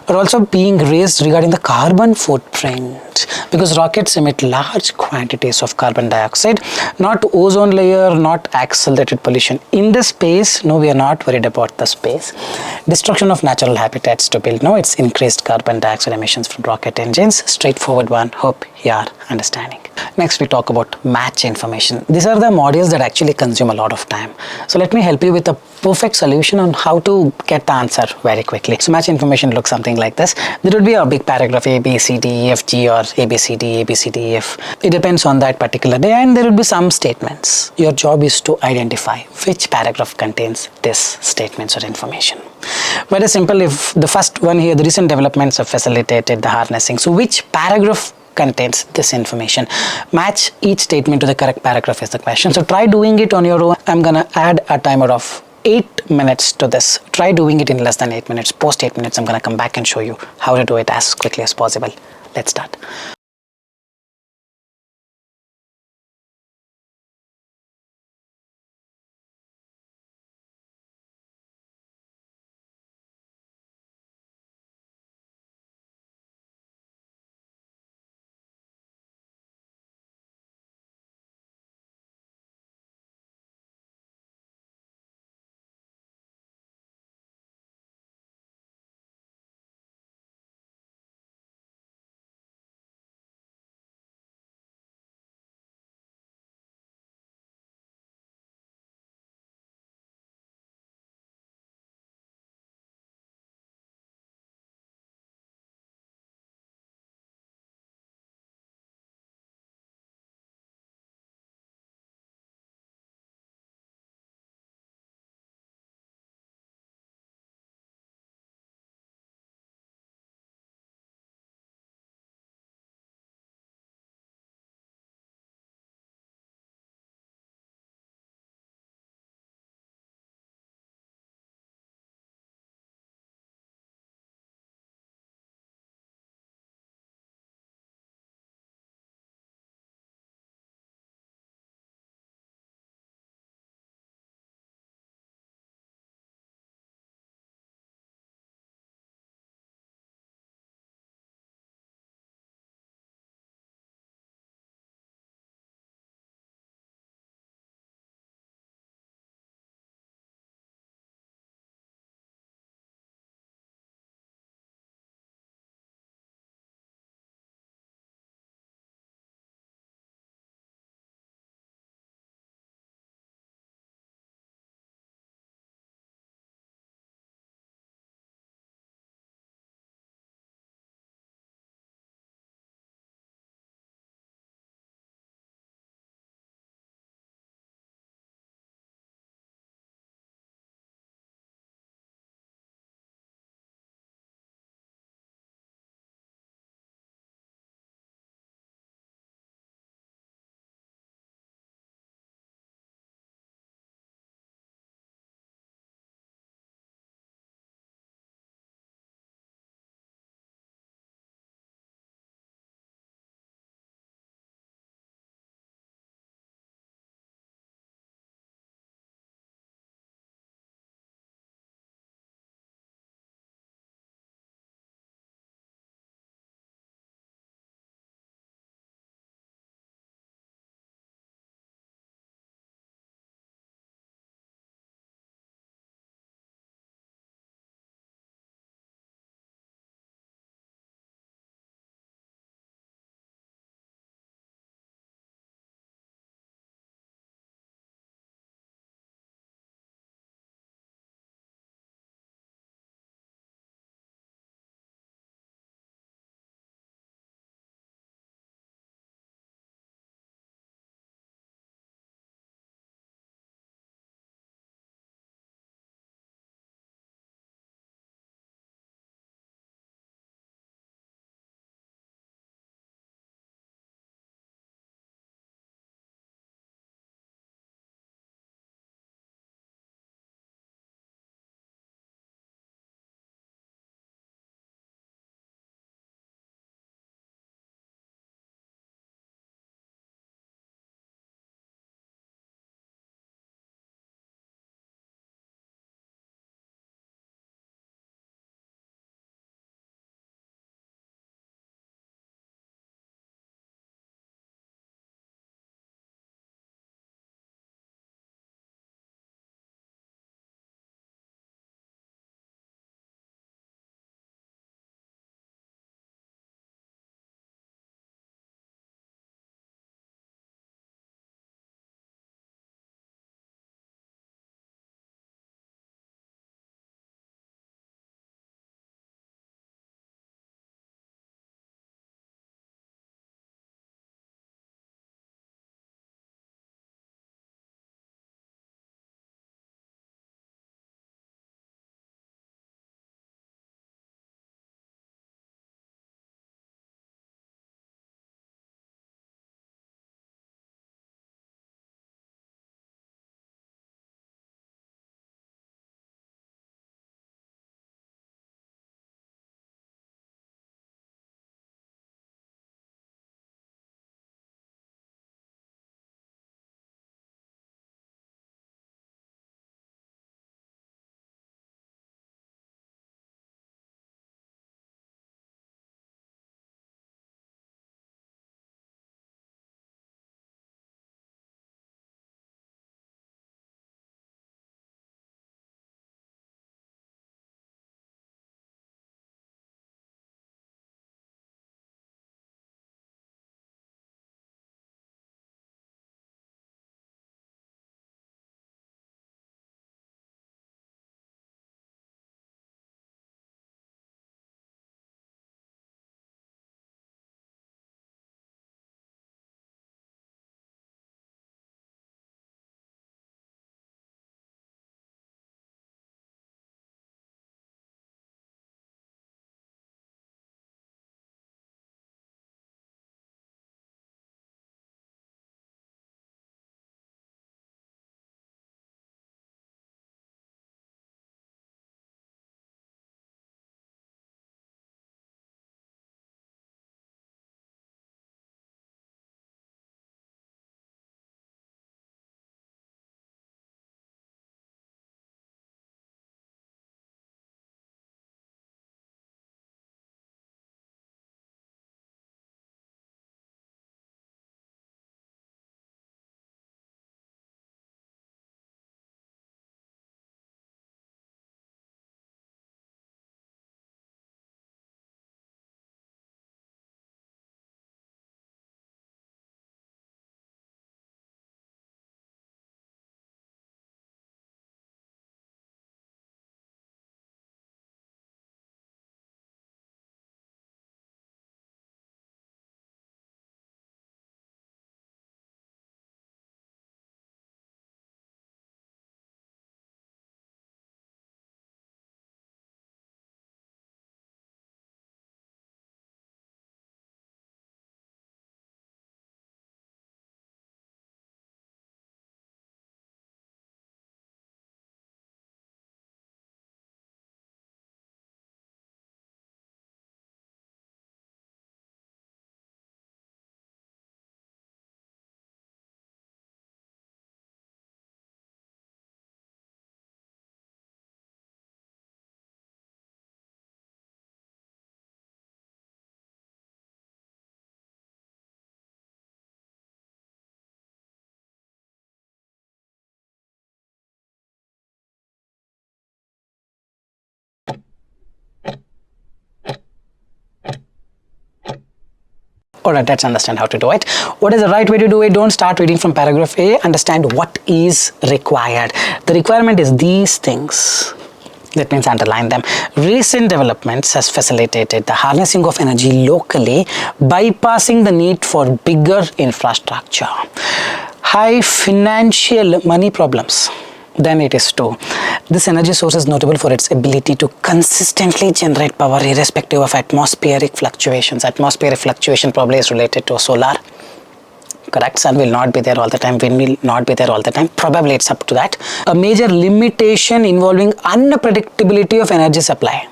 Are also being raised regarding the carbon footprint, because rockets emit large quantities of carbon dioxide, not ozone layer, not accelerated pollution. In the space, no, we are not worried about the space. Destruction of natural habitats to build, no, it's increased carbon dioxide emissions from rocket engines. Straightforward one, hope you are understanding. Next, we talk about match information. These are the modules that actually consume a lot of time. So let me help you with a perfect solution on how to get the answer very quickly. So match information looks something like this. There would be a big paragraph A, B, C, D, E, F, G, or A, B, C, D, A, B, C, D, E, F. It depends on that particular day, and there will be some statements. Your job is to identify which paragraph contains this statements or information. Very simple. If the first one here, the recent developments have facilitated the harnessing. So which paragraph contains this information? Match each statement to the correct paragraph is the question. So try doing it on your own. I'm gonna add a timer of 8 minutes to this. Try doing it in less than 8 minutes. Post 8 minutes, I'm gonna come back and show you how to do it as quickly as possible. Let's start. Alright, let's understand how to do it. What is the right way to do it? Don't start reading from paragraph A. Understand what is required. The requirement is these things. That means underline them. Recent developments has facilitated the harnessing of energy locally, bypassing the need for bigger infrastructure. High financial money problems. Then it is true. This energy source is notable for its ability to consistently generate power irrespective of atmospheric fluctuations. Atmospheric fluctuation probably is related to solar. Correct, sun will not be there all the time, wind will not be there all the time, probably it's up to that. A major limitation involving unpredictability of energy supply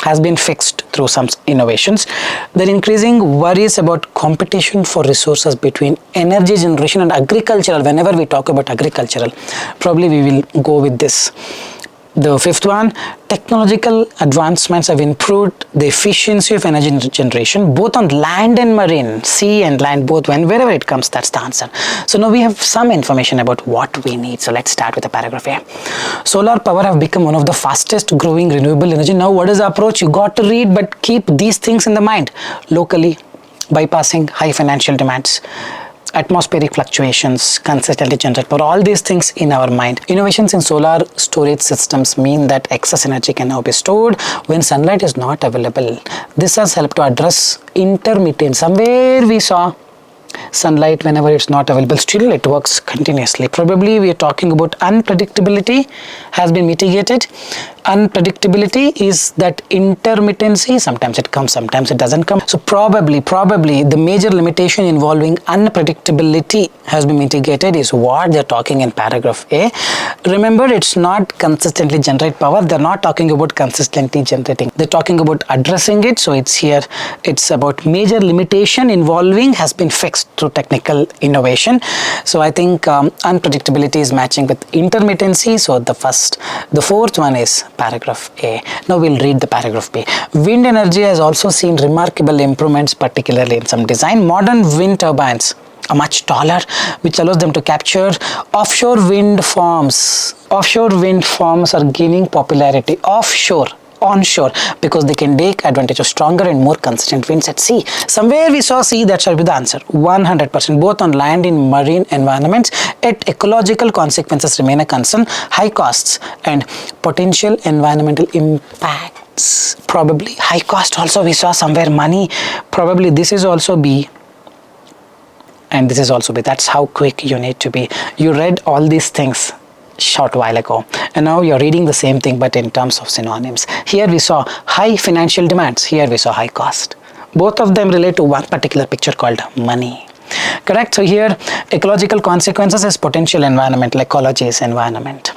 has been fixed through some innovations. There are increasing worries about competition for resources between energy generation and agricultural. Whenever we talk about agricultural, probably we will go with this. The fifth one, technological advancements have improved the efficiency of energy generation both on land and marine, sea and land, both. Wherever it comes, that's the answer. So now we have some information about what we need. So let's start with the paragraph A. Solar power have become one of the fastest growing renewable energy. Now what is the approach? You got to read, but keep these things in the mind. Locally, bypassing high financial demands, atmospheric fluctuations, consistently generate power, all these things in our mind. Innovations in solar storage systems mean that excess energy can now be stored when sunlight is not available. This has helped to address intermittent. Somewhere we saw sunlight whenever it's not available, still it works continuously. Probably we are talking about unpredictability has been mitigated. Unpredictability is that intermittency, sometimes it comes, sometimes it doesn't come. So probably the major limitation involving unpredictability has been mitigated is what they're talking in paragraph A. Remember, it's not consistently generate power. They're not talking about consistently generating. They're talking about addressing it. So it's here, it's about major limitation involving has been fixed through technical innovation. So I think unpredictability is matching with intermittency. So the fourth one is paragraph A. Now we'll read the paragraph B. Wind energy has also seen remarkable improvements, particularly in some design. Modern wind turbines are much taller, which allows them to capture offshore wind farms. Offshore wind farms are gaining popularity. Onshore, because they can take advantage of stronger and more consistent winds at sea. Somewhere we saw sea, that shall be the answer. 100%, both on land and marine environments. Yet ecological consequences remain a concern. High costs and potential environmental impacts. Probably high cost also we saw somewhere, money. Probably this is also B. And this is also B. That's how quick you need to be. You read all these things short while ago, and now you're reading the same thing but in terms of synonyms. Here we saw high financial demands, here we saw high cost. Both of them relate to one particular picture called money. Correct? So here ecological consequences is potential environmental, ecology is environment,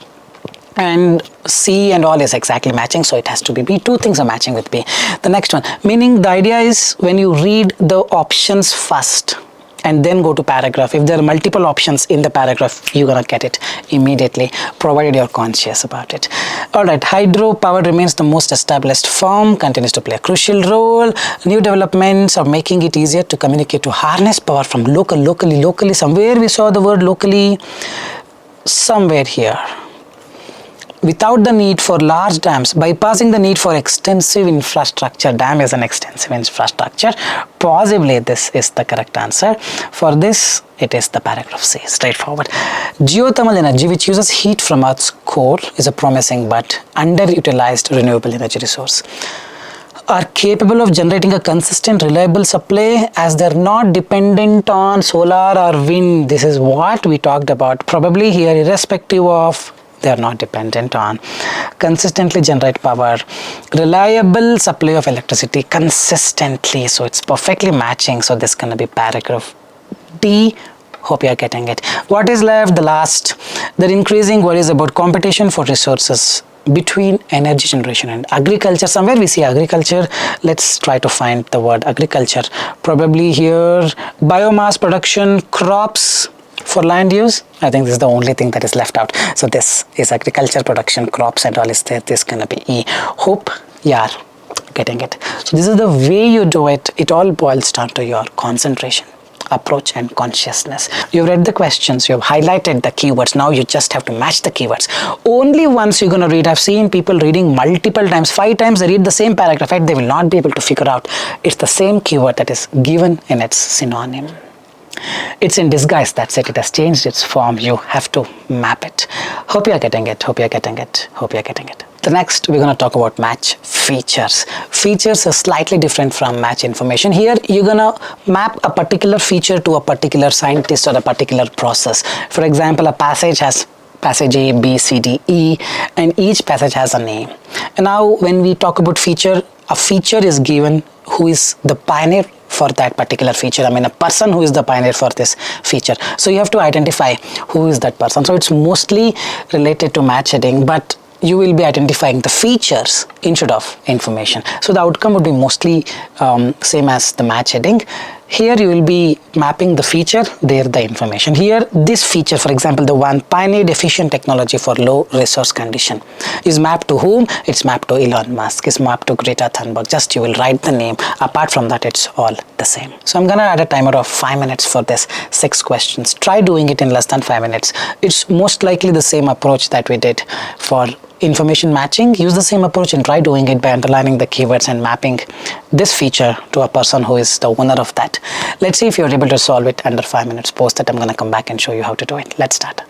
and C and all is exactly matching, so it has to be B. Two things are matching with B. The next one, meaning the idea is when you read the options first and then go to paragraph, if there are multiple options in the paragraph, you're gonna get it immediately, provided you're conscious about it. Alright, hydropower remains the most established form, continues to play a crucial role. New developments are making it easier to communicate, to harness power from locally. Somewhere we saw the word locally, somewhere here. Without the need for large dams, bypassing the need for extensive infrastructure. Dam is an extensive infrastructure. Possibly this is the correct answer. For this, it is the paragraph C, straightforward. Geothermal energy, which uses heat from Earth's core, is a promising but underutilized renewable energy resource. Are capable of generating a consistent, reliable supply as they're not dependent on solar or wind. This is what we talked about. Probably here, irrespective of, they are not dependent on, consistently generate power, reliable supply of electricity consistently. So it's perfectly matching. So this is going to be paragraph D. Hope you are getting it. What is left? The last. The increasing worries about competition for resources between energy generation and agriculture. Somewhere we see agriculture. Let's try to find the word agriculture. Probably here, biomass production, crops for land use. I think this is the only thing that is left out. So this is agriculture, production, crops and all is there. This is gonna be E. Hope you are getting it. So this is the way you do it. It all boils down to your concentration. approach and consciousness. You've read the questions, you've highlighted the keywords, now you just have to match the keywords. Only once you're going to read, I've seen people reading multiple times, 5 times they read the same paragraph, right? They will not be able to figure out it's the same keyword that is given in its synonym. It's in disguise, that's it. It has changed its form. You have to map it. Hope you're getting it. Hope you're getting it. Hope you're getting it. The next, we're going to talk about match features. Features are slightly different from match information. Here, you're going to map a particular feature to a particular scientist or a particular process. For example, a passage has passage A, B, C, D, E, and each passage has a name. And now, when we talk about feature, a feature is given who is the pioneer for that particular feature. I mean, a person who is the pioneer for this feature. So you have to identify who is that person. So it's mostly related to match heading, but you will be identifying the features instead of information. So the outcome would be mostly same as the match heading. Here you will be mapping the feature, there the information. Here this feature, for example, the one pioneered efficient technology for low resource condition, is mapped to whom? It's mapped to Elon Musk, it's mapped to Greta Thunberg. Just you will write the name. Apart from that, it's all the same. So I'm gonna add a timer of 5 minutes for this 6 questions. Try doing it in less than 5 minutes. It's most likely the same approach that we did for information matching. Use the same approach and try doing it by underlining the keywords and mapping this feature to a person who is the owner of that. Let's see if you're able to solve it under 5 minutes. Post that, I'm going to come back and show you how to do it. Let's start.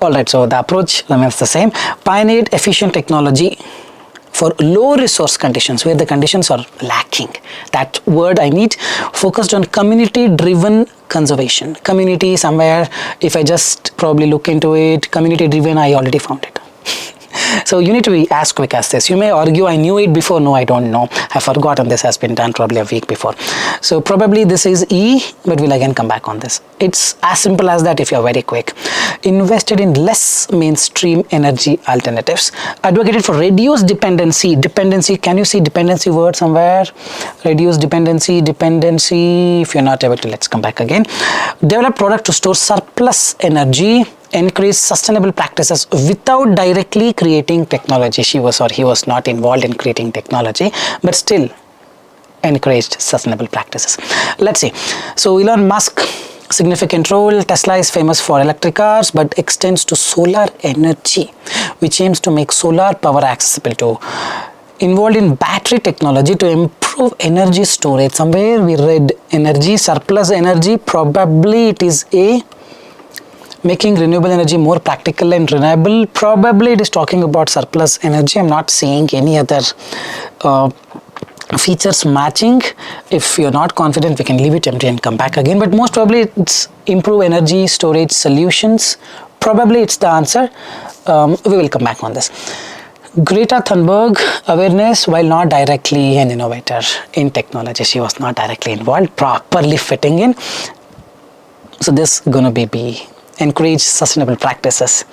Alright, so the approach remains the same. Pioneered efficient technology for low resource conditions where the conditions are lacking. That word I need. Focused on community driven conservation. Community, somewhere, if I just probably look into it, community driven, I already found it. So you need to be as quick as this. You may argue, I knew it before. No, I don't know. I've forgotten this has been done probably a week before. So probably this is E, but we'll again come back on this. It's as simple as that if you're very quick. Invested in less mainstream energy alternatives. Advocated for reduced dependency. Dependency, can you see dependency word somewhere? Reduce dependency, dependency. If you're not able to, let's come back again. Develop product to store surplus energy. Encourage sustainable practices without directly creating technology. She was or he was not involved in creating technology, but still encouraged sustainable practices. Let's see. So Elon Musk, significant role. Tesla is famous for electric cars, but extends to solar energy, which aims to make solar power accessible to. Involved in battery technology to improve energy storage. Somewhere we read energy, surplus energy. Probably it is a making renewable energy more practical and reliable. Probably it is talking about surplus energy. I'm not seeing any other features matching. If you're not confident, we can leave it empty and come back again, but most probably it's improve energy storage solutions. Probably it's the answer. We will come back on this. Greta Thunberg, awareness while not directly an innovator in technology. She was not directly involved, properly fitting in. So this is going to be B. Encourage sustainable practices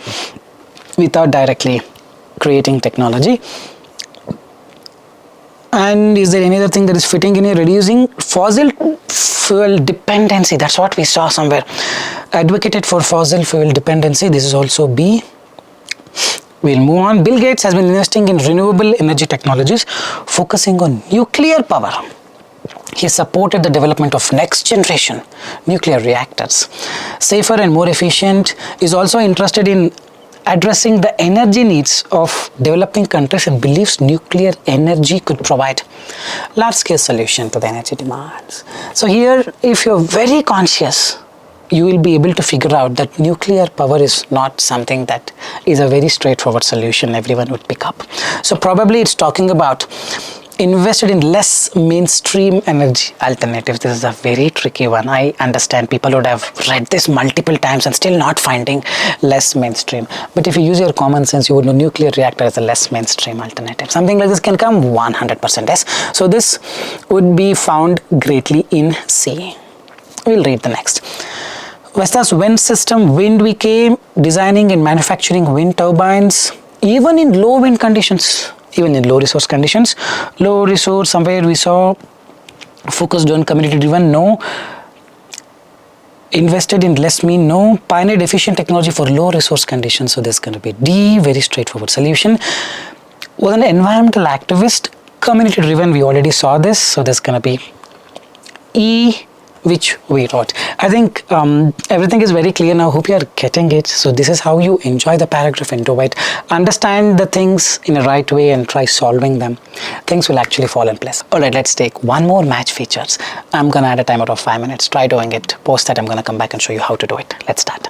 without directly creating technology. And is there any other thing that is fitting in here? Reducing fossil fuel dependency. That's what we saw somewhere. Advocated for fossil fuel dependency. This is also B. We'll move on. Bill Gates has been investing in renewable energy technologies, focusing on nuclear power. He supported the development of next generation nuclear reactors. Safer and more efficient. Is also interested in addressing the energy needs of developing countries and believes nuclear energy could provide large-scale solution to the energy demands. So here, if you're very conscious, you will be able to figure out that nuclear power is not something that is a very straightforward solution everyone would pick up. So probably it's talking about invested in less mainstream energy alternatives. This is a very tricky one. I understand people would have read this multiple times and still not finding less mainstream. But if you use your common sense, you would know nuclear reactor is a less mainstream alternative. Something like this can come 100% yes. So this would be found greatly in C. We'll read the next. Vestas wind system, wind we came, designing and manufacturing wind turbines, even in low wind conditions. Even in low resource conditions. Low resource, somewhere we saw focused on community driven, no. Invested in less mean, no. Pioneered efficient technology for low resource conditions. So there's going to be D, very straightforward solution. Was an environmental activist, community driven, we already saw this. So there's going to be E, which we wrote. I think everything is very clear now. Hope you are getting it. So this is how you enjoy the paragraph into it. Understand the things in a right way and try solving them. Things will actually fall in place. Alright, let's take one more match features. I'm gonna add a timer of 5 minutes. Try doing it. Post that, I'm gonna come back and show you how to do it. Let's start.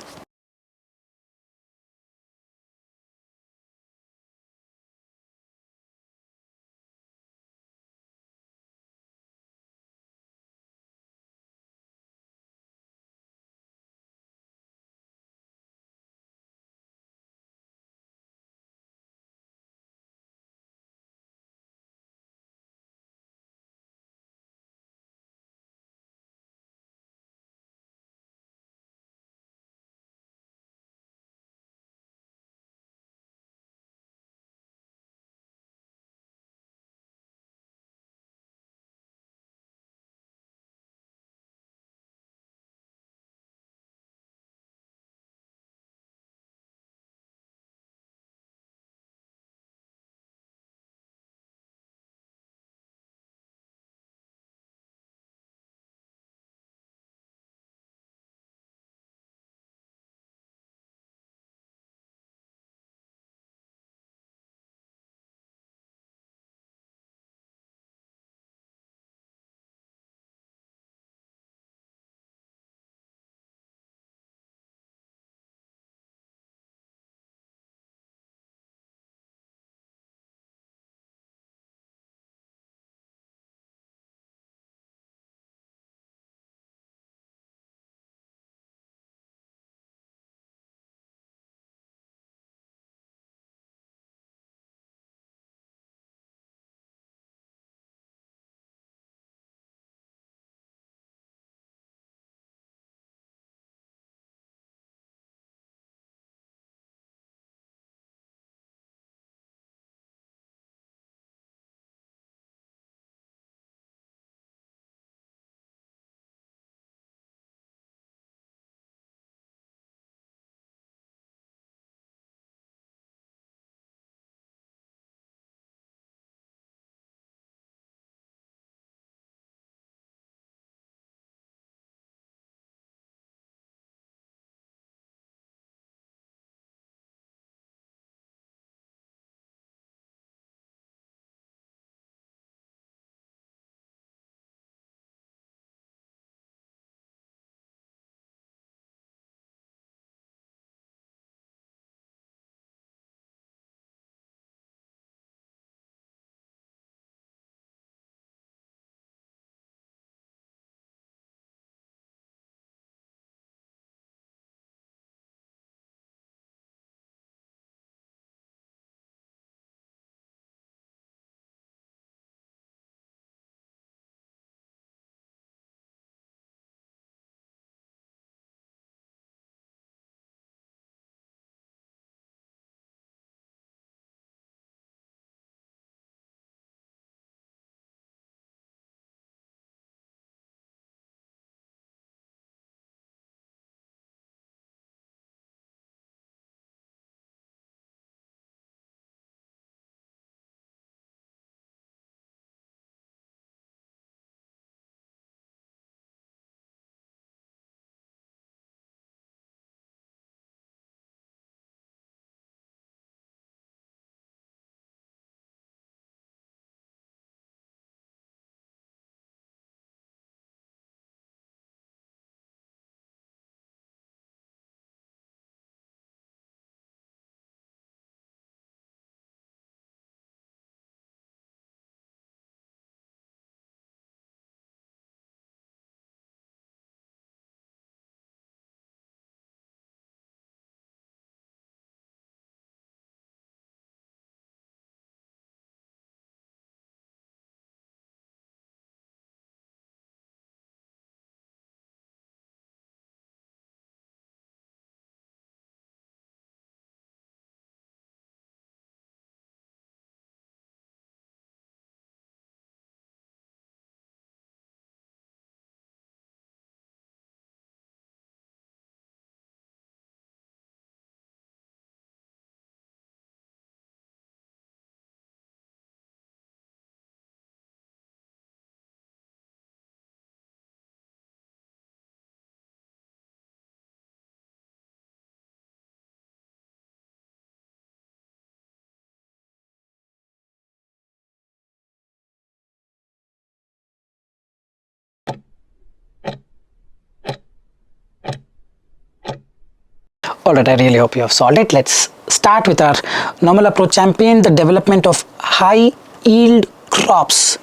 Alright, I really hope you have solved it. Let's start with our normal approach. Champion the development of high yield crops.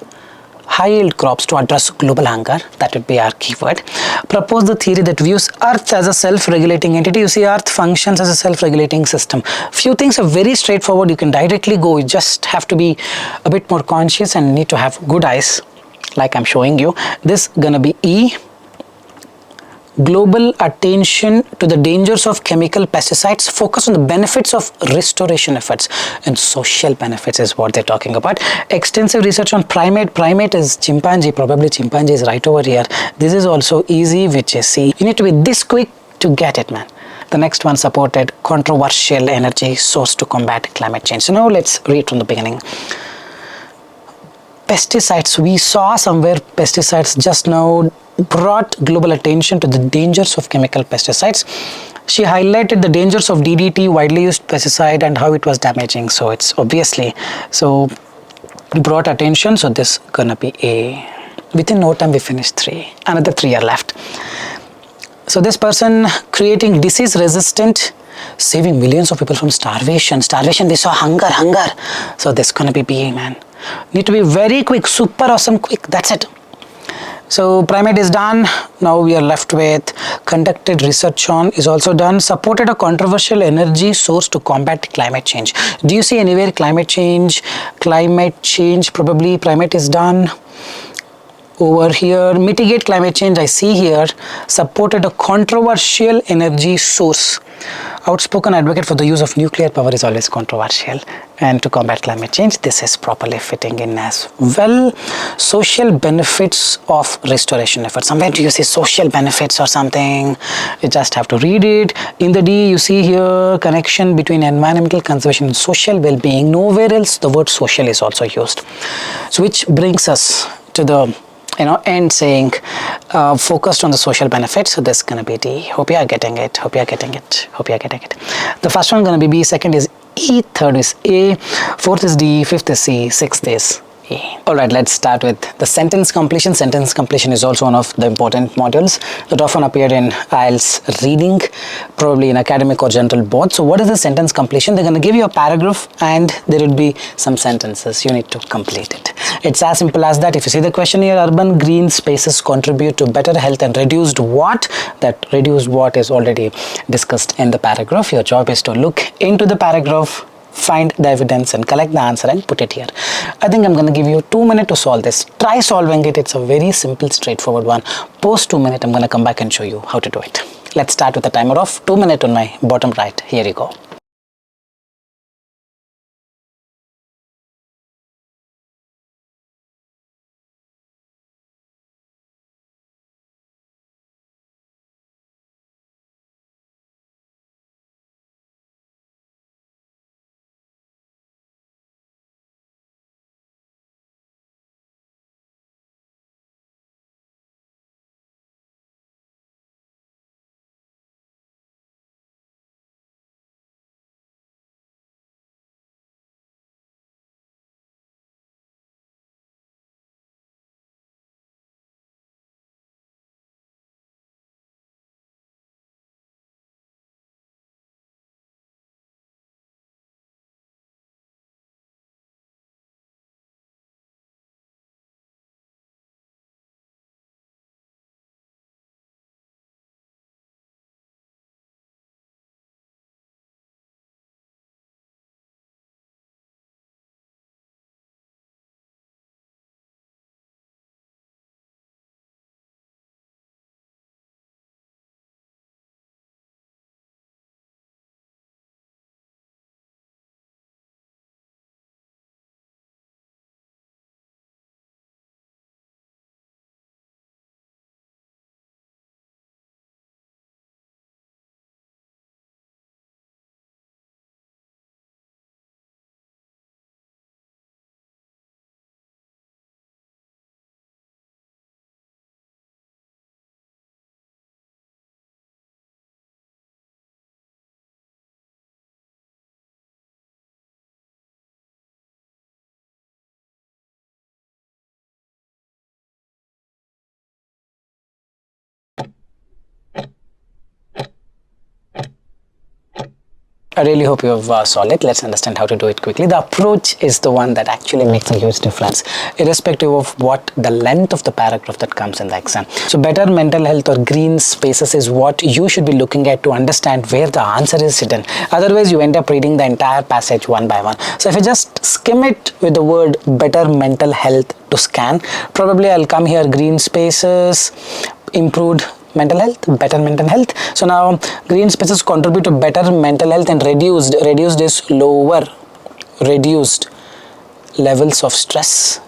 High yield crops to address global hunger. That would be our keyword. Propose the theory that views Earth as a self-regulating entity. You see, Earth functions as a self-regulating system. Few things are very straightforward. You can directly go. You just have to be a bit more conscious and need to have good eyes, like I'm showing you. This gonna be E. Global attention to the dangers of chemical pesticides, focus on the benefits of restoration efforts, and social benefits is what they're talking about. Extensive research on primate. Primate is chimpanzee, probably chimpanzee is right over here. This is also easy, which is C. You need to be this quick to get it, man. The next one supported controversial energy source to combat climate change. So now let's read from the beginning. Pesticides, we saw somewhere pesticides just now brought global attention to the dangers of chemical pesticides. She highlighted the dangers of DDT, widely used pesticide, and how it was damaging. So it's obviously, so brought attention. So this gonna be A. Within no time we finished 3. Another 3 are left. So this person creating disease resistant, saving millions of people from starvation. Starvation, they saw hunger. So this gonna be B, man. Need to be very quick, super awesome quick. That's it. So primate is done. Now we are left with conducted research on is also done. Supported a controversial energy source to combat climate change. Do you see anywhere climate change? Climate change, probably primate is done. Over here, mitigate climate change, I see here. Supported a controversial energy source. Outspoken advocate for the use of nuclear power is always controversial. And to combat climate change, this is properly fitting in as well. Social benefits of restoration efforts. Somewhere do you see social benefits or something? You just have to read it. In the D, you see here connection between environmental conservation and social well-being. Nowhere else the word social is also used. So which brings us to the end saying focused on the social benefits. So this is gonna be D. Hope you are getting it. The first one gonna be B, second is E, third is A, fourth is D, fifth is C, sixth is E. Alright, let's start with the sentence completion. Sentence completion is also one of the important modules that often appear in IELTS reading, probably in academic or general board. So what is the sentence completion? They're going to give you a paragraph and there will be some sentences. You need to complete it. It's as simple as that. If you see the question here, urban green spaces contribute to better health and reduced what? That reduced what is already discussed in the paragraph. Your job is to look into the paragraph, find the evidence and collect the answer and put it here. I think I'm going to give you 2 minutes to solve this. Try solving it. It's a very simple, straightforward one. Post 2 minutes, I'm going to come back and show you how to do it. Let's start with a timer of 2 minutes on my bottom right. Here you go. I really hope you have solved it. Let's understand how to do it quickly. The approach is the one that actually makes a huge difference, irrespective of what the length of the paragraph that comes in the exam. So better mental health or green spaces is what you should be looking at to understand where the answer is hidden. Otherwise, you end up reading the entire passage one by one. So if you just skim it with the word better mental health to scan, probably I'll come here, green spaces, improved mental health, better mental health. So now green spaces contribute to better mental health, and reduced is lower, reduced levels of stress,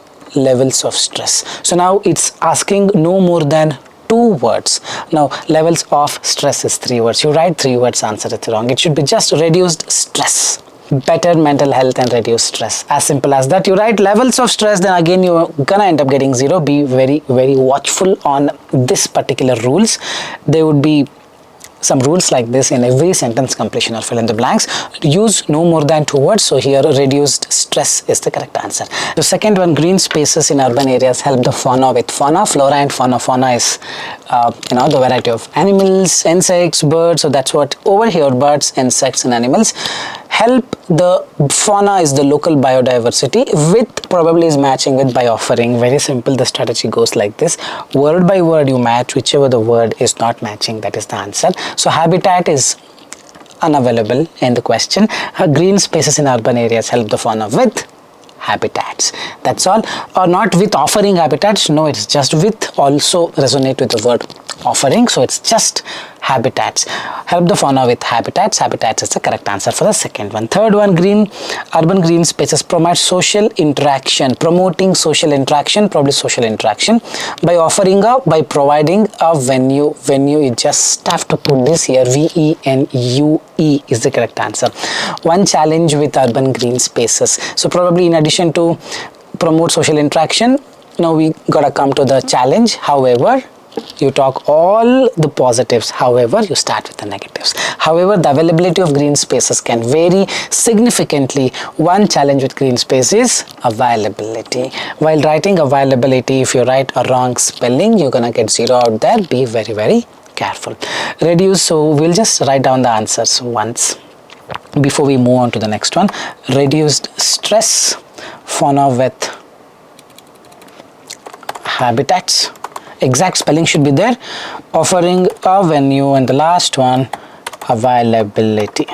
so now it's asking no more than 2 words. Now levels of stress is 3 words. You write 3 words, answer it wrong. It should be just reduced stress, better mental health, and reduce stress. As simple as that. You write levels of stress, then again you're gonna end up getting 0. Be very watchful on this particular rules. There would be some rules like this in every sentence completion or fill in the blanks. Use no more than 2 words. So here reduced stress is the correct answer. The second one, green spaces in urban areas help the fauna with fauna, flora and fauna. Fauna is the variety of animals, insects, birds. So that's what over here, birds, insects and animals. Help the fauna is the local biodiversity, with probably is matching with by offering. Very simple. The strategy goes like this: word by word you match, whichever the word is not matching, that is the answer. So habitat is unavailable in the question. Green spaces in urban areas help the fauna with habitats. That's all. Or not with offering habitats. No, it's just with, also resonate with the word offering. So it's just habitats. Help the fauna with habitats. Habitats is the correct answer for the second one. Third one, urban green spaces promote social interaction, promoting social interaction, probably social interaction by by providing a venue. You just have to put this here, VENUE is the correct answer. One challenge with urban green spaces. So probably in addition to promote social interaction, now we gotta come to the challenge. However, you talk all the positives, however you start with the negatives. However, the availability of green spaces can vary significantly. One challenge with green space is availability. While writing availability, if you write a wrong spelling, you're gonna get 0 out there. Be very careful. Reduce, so we'll just write down the answers once before we move on to the next one. Reduced stress, fauna with habitats. Exact spelling should be there. Offering a venue, and the last one, availability.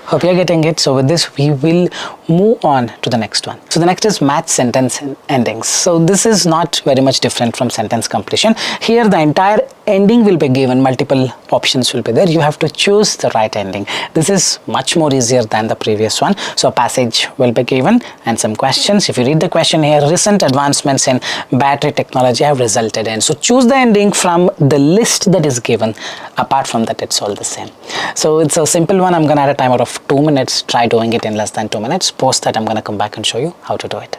Hope you're getting it. So with this, we will move on to the next one. So the next is match sentence endings. So this is not very much different from sentence completion. Here the entire ending will be given, multiple options will be there. You have to choose the right ending. This is much more easier than the previous one. So a passage will be given and some questions. If you read the question here, recent advancements in battery technology have resulted in. So choose the ending from the list that is given. Apart from that, it's all the same. So it's a simple one. I'm gonna add a timer of 2 minutes. Try doing it in less than 2 minutes. Post that, I'm gonna come back and show you how to do it.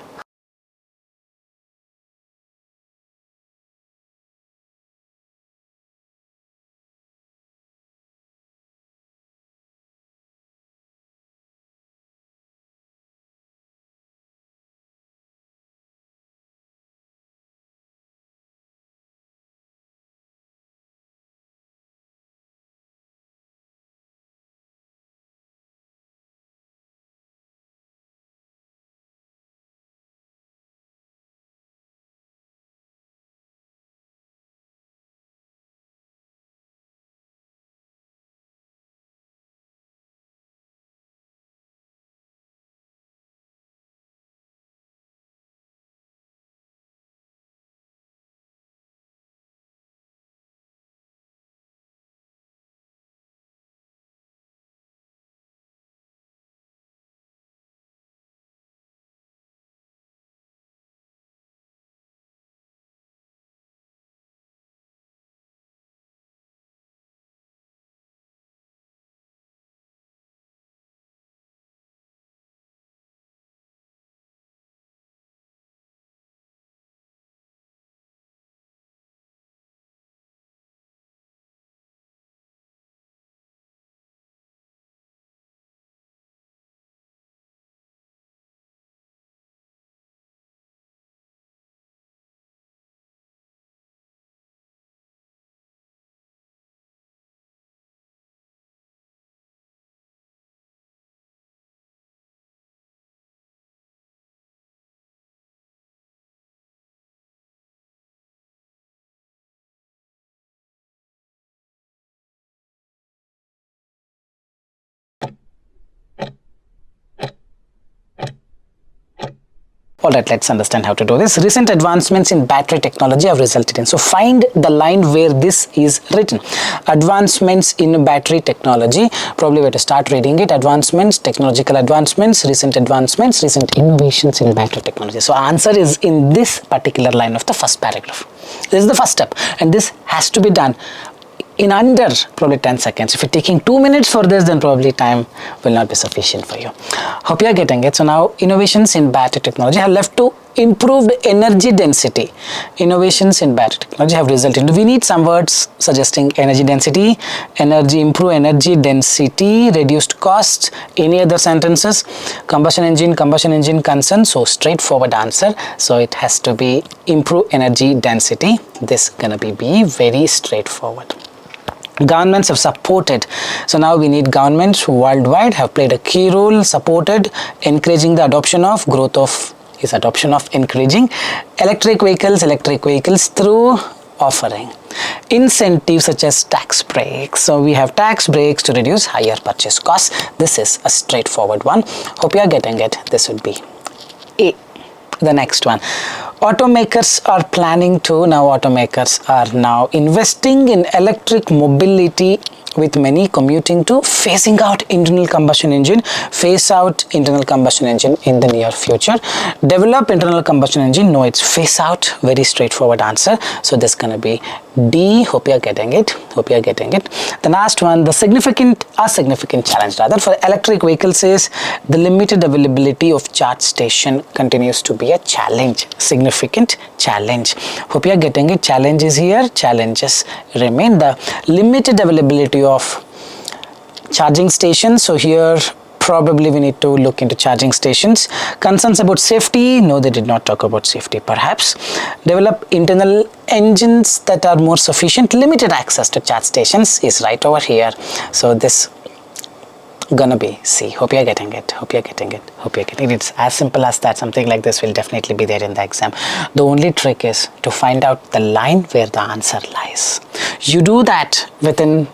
Alright, let's understand how to do this. Recent advancements in battery technology have resulted in. So find the line where this is written. Advancements in battery technology. Probably we have to start reading it. Advancements, technological advancements, recent innovations in battery technology. So answer is in this particular line of the first paragraph. This is the first step, and this has to be done in under probably 10 seconds. If you're taking 2 minutes for this, then probably time will not be sufficient for you. Hope you're getting it. So now innovations in battery technology have led to improved energy density. Innovations in battery technology have resulted in, we need some words suggesting energy density, improve energy density, reduced costs. Any other sentences? Combustion engine concern. So straightforward answer. So it has to be improve energy density. This gonna be very straightforward. Governments have supported. So now we need governments worldwide have played a key role, supported, encouraging the adoption of encouraging electric vehicles through offering incentives such as tax breaks. So we have tax breaks to reduce higher purchase costs. This is a straightforward one. Hope you are getting it. This would be A. The next one, automakers are now investing in electric mobility, with many commuting to phasing out internal combustion engine, phase out internal combustion engine in the near future. Develop internal combustion engine, no, it's phase out. Very straightforward answer. So this is gonna be D. Hope you are getting it. The last one, a significant challenge rather for electric vehicles is the limited availability of charge station continues to be a challenge. Significant challenge. Hope you are getting it. Challenge is here. Challenges remain. The limited availability of charging stations. So here probably we need to look into charging stations. Concerns about safety. No, they did not talk about safety. Perhaps develop internal engines that are more sufficient. Limited access to charge stations is right over here. So this gonna be C. Hope you're getting it. It's as simple as that. Something like this will definitely be there in the exam. The only trick is to find out the line where the answer lies. You do that within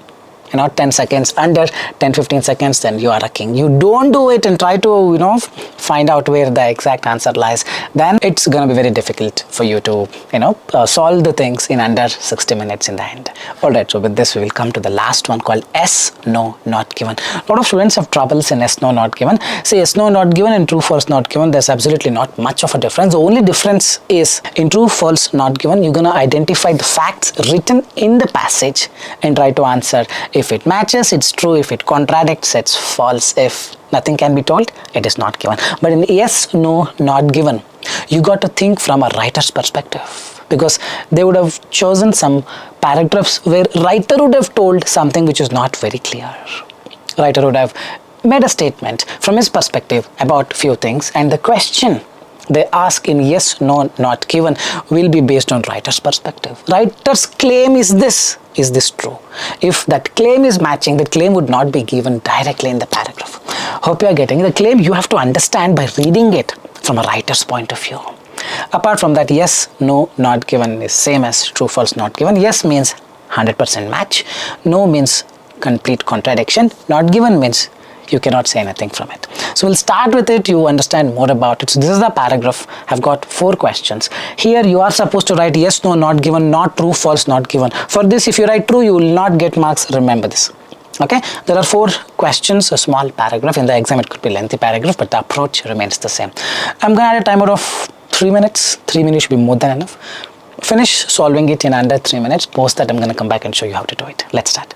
10 seconds, under 10-15 seconds, then you are a king. You don't do it and try to find out where the exact answer lies, then it's gonna be very difficult for you to solve the things in under 60 minutes in the end. Alright, so with this we will come to the last one called S, no, not given. A lot of students have troubles in S, no, not given. Say yes, no, not given and true, false, not given. There's absolutely not much of a difference. The only difference is in true, false, not given, you're gonna identify the facts written in the passage and try to answer. If it matches, it's true. If it contradicts, it's false. If nothing can be told, it is not given. But in yes, no, not given, you got to think from a writer's perspective, because they would have chosen some paragraphs where writer would have told something which is not very clear. Writer would have made a statement from his perspective about few things, and the question they ask in yes, no, not given will be based on writer's perspective. Writer's claim is this true? If that claim is matching, that claim would not be given directly in the paragraph. Hope you are getting the claim. You have to understand by reading it from a writer's point of view. Apart from that, yes, no, not given is same as true, false, not given. Yes means 100% match. No means complete contradiction. Not given means you cannot say anything from it. So we'll start with it. You understand more about it. So this is the paragraph. I've got 4 questions. Here you are supposed to write yes, no, not given, not true, false, not given. For this, if you write true, you will not get marks. Remember this. Okay, there are 4 questions, a small paragraph. In the exam it could be lengthy paragraph, but the approach remains the same. I'm gonna add a timer of 3 minutes. 3 minutes should be more than enough. Finish solving it in under 3 minutes. Post that, I'm gonna come back and show you how to do it. Let's start.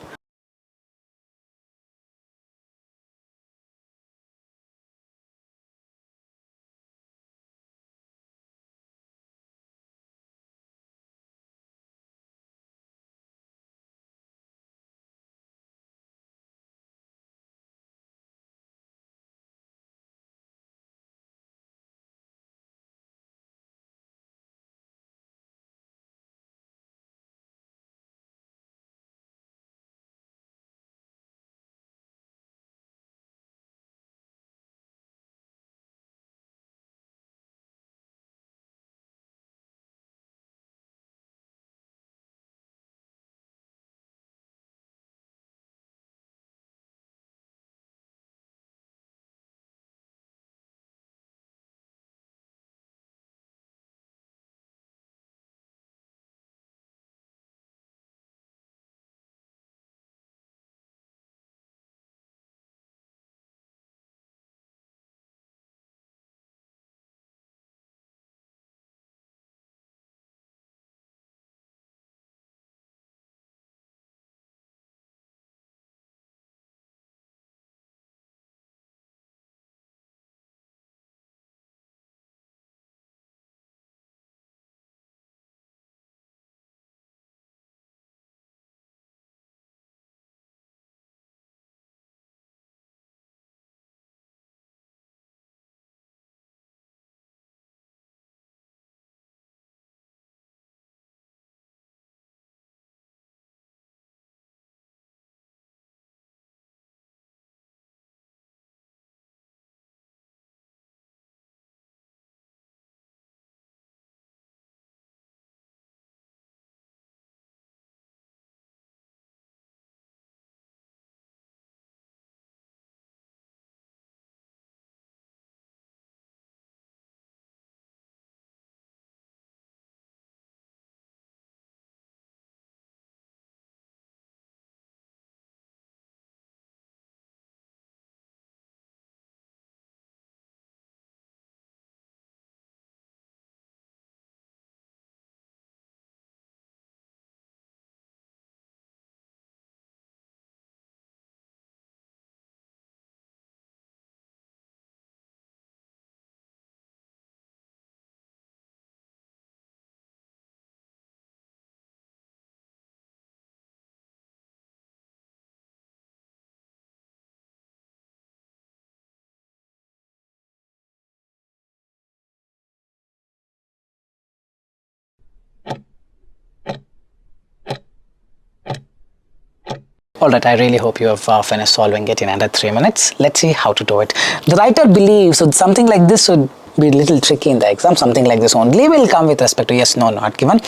Alright, I really hope you have finished solving it in under 3 minutes. Let's see how to do it. The writer believes, so something like this would be a little tricky in the exam. Something like this only will come with respect to yes, no, not given.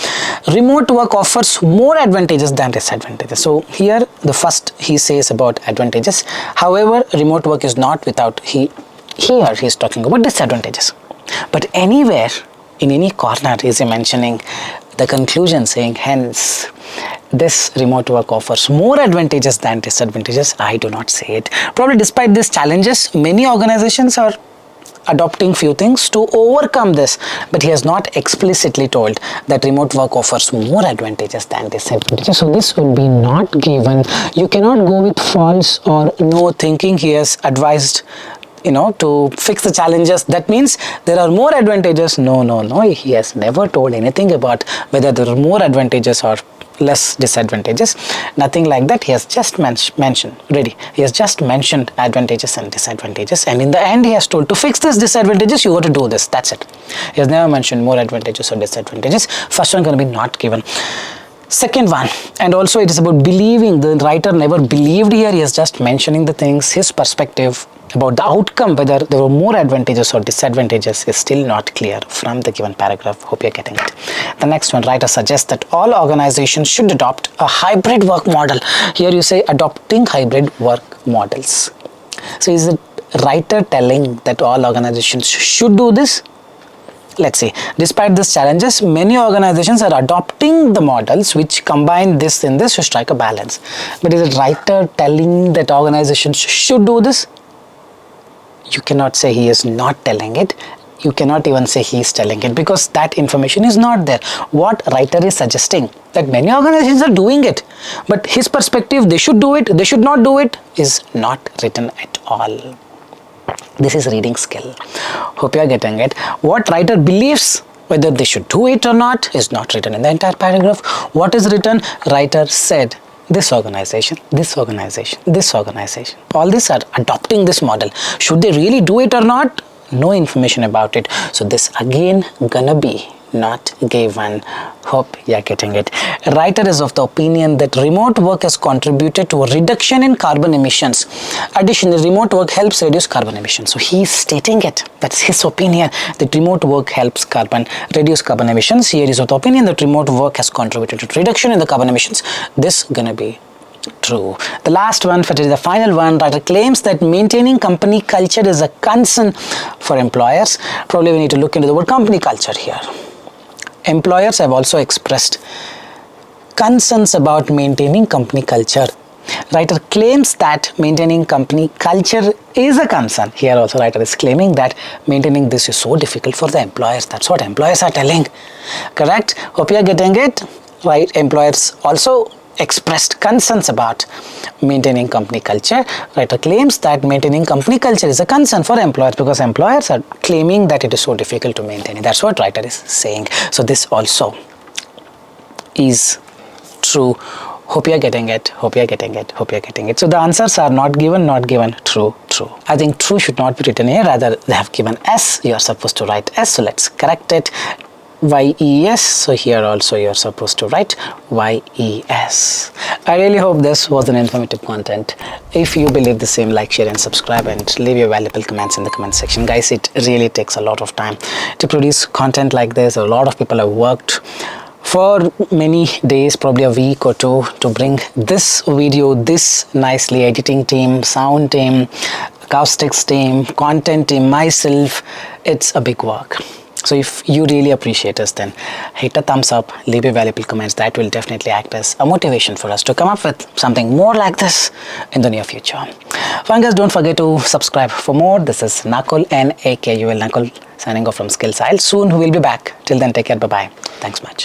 Remote work offers more advantages than disadvantages. So here the first he says about advantages. However, remote work is not without, here he's talking about disadvantages. But anywhere in any corner is he mentioning the conclusion saying hence this remote work offers more advantages than disadvantages. I do not say it. Probably despite these challenges, many organizations are adopting few things to overcome this, but he has not explicitly told that remote work offers more advantages than disadvantages. So this would be not given. You cannot go with false or no thinking. He has advised, to fix the challenges. That means there are more advantages. No. He has never told anything about whether there are more advantages or less disadvantages. Nothing like that. He has just mentioned advantages and disadvantages, and in the end he has told to fix this disadvantages you got to do this. That's it. He has never mentioned more advantages or disadvantages. First one going to be not given. Second one, and also it is about believing. The writer never believed here. He is just mentioning the things, his perspective about the outcome, whether there were more advantages or disadvantages is still not clear from the given paragraph. Hope you're getting it. The next one, writer suggests that all organizations should adopt a hybrid work model. Here you say adopting hybrid work models. So is the writer telling that all organizations should do this? Let's see. Despite these challenges, many organizations are adopting the models which combine this in this to strike a balance. But is the writer telling that organizations should do this? You cannot say he is not telling it. You cannot even say he is telling it, because that information is not there. What writer is suggesting that many organizations are doing it, but his perspective, they should do it, they should not do it, is not written at all. This is reading skill. Hope you are getting it. What writer believes, whether they should do it or not, is not written in the entire paragraph. What is written? Writer said this organization, this organization, this organization, all these are adopting this model. Should they really do it or not? No information about it. So this again gonna be not given. Hope you are getting it. Writer is of the opinion that remote work has contributed to a reduction in carbon emissions. Additionally, remote work helps reduce carbon emissions. So he is stating it. That's his opinion, that remote work helps reduce carbon emissions. Here is of the opinion that remote work has contributed to reduction in the carbon emissions. This gonna be true. The last one, for today, the final one, writer claims that maintaining company culture is a concern for employers. Probably we need to look into the word company culture here. Employers have also expressed concerns about maintaining company culture. Writer claims that maintaining company culture is a concern. Here also writer is claiming that maintaining this is so difficult for the employers. That's what employers are telling. Correct? Hope you are getting it. Right? Employers also expressed concerns about maintaining company culture. Writer claims that maintaining company culture is a concern for employers, because employers are claiming that it is so difficult to maintain it. That's what writer is saying. So this also is true. Hope you are getting it. Hope you are getting it. Hope you are getting it. So the answers are not given, true. I think true should not be written here. Rather, they have given S. You are supposed to write S. So let's correct it. YES. So here also you are supposed to write YES. I really hope this was an informative content. If you believe the same, like, share and subscribe, and leave your valuable comments in the comment section. Guys, it really takes a lot of time to produce content like this. A lot of people have worked for many days, probably a week or two, to bring this video this nicely. Editing team, sound team, acoustics team, content team, myself. It's a big work. So if you really appreciate us, then hit a thumbs up, leave your valuable comments. That will definitely act as a motivation for us to come up with something more like this in the near future. Fine guys, don't forget to subscribe for more. This is Nakul, Nakul, signing off from Skills IELTS. Soon we'll be back. Till then, take care. Bye-bye. Thanks much.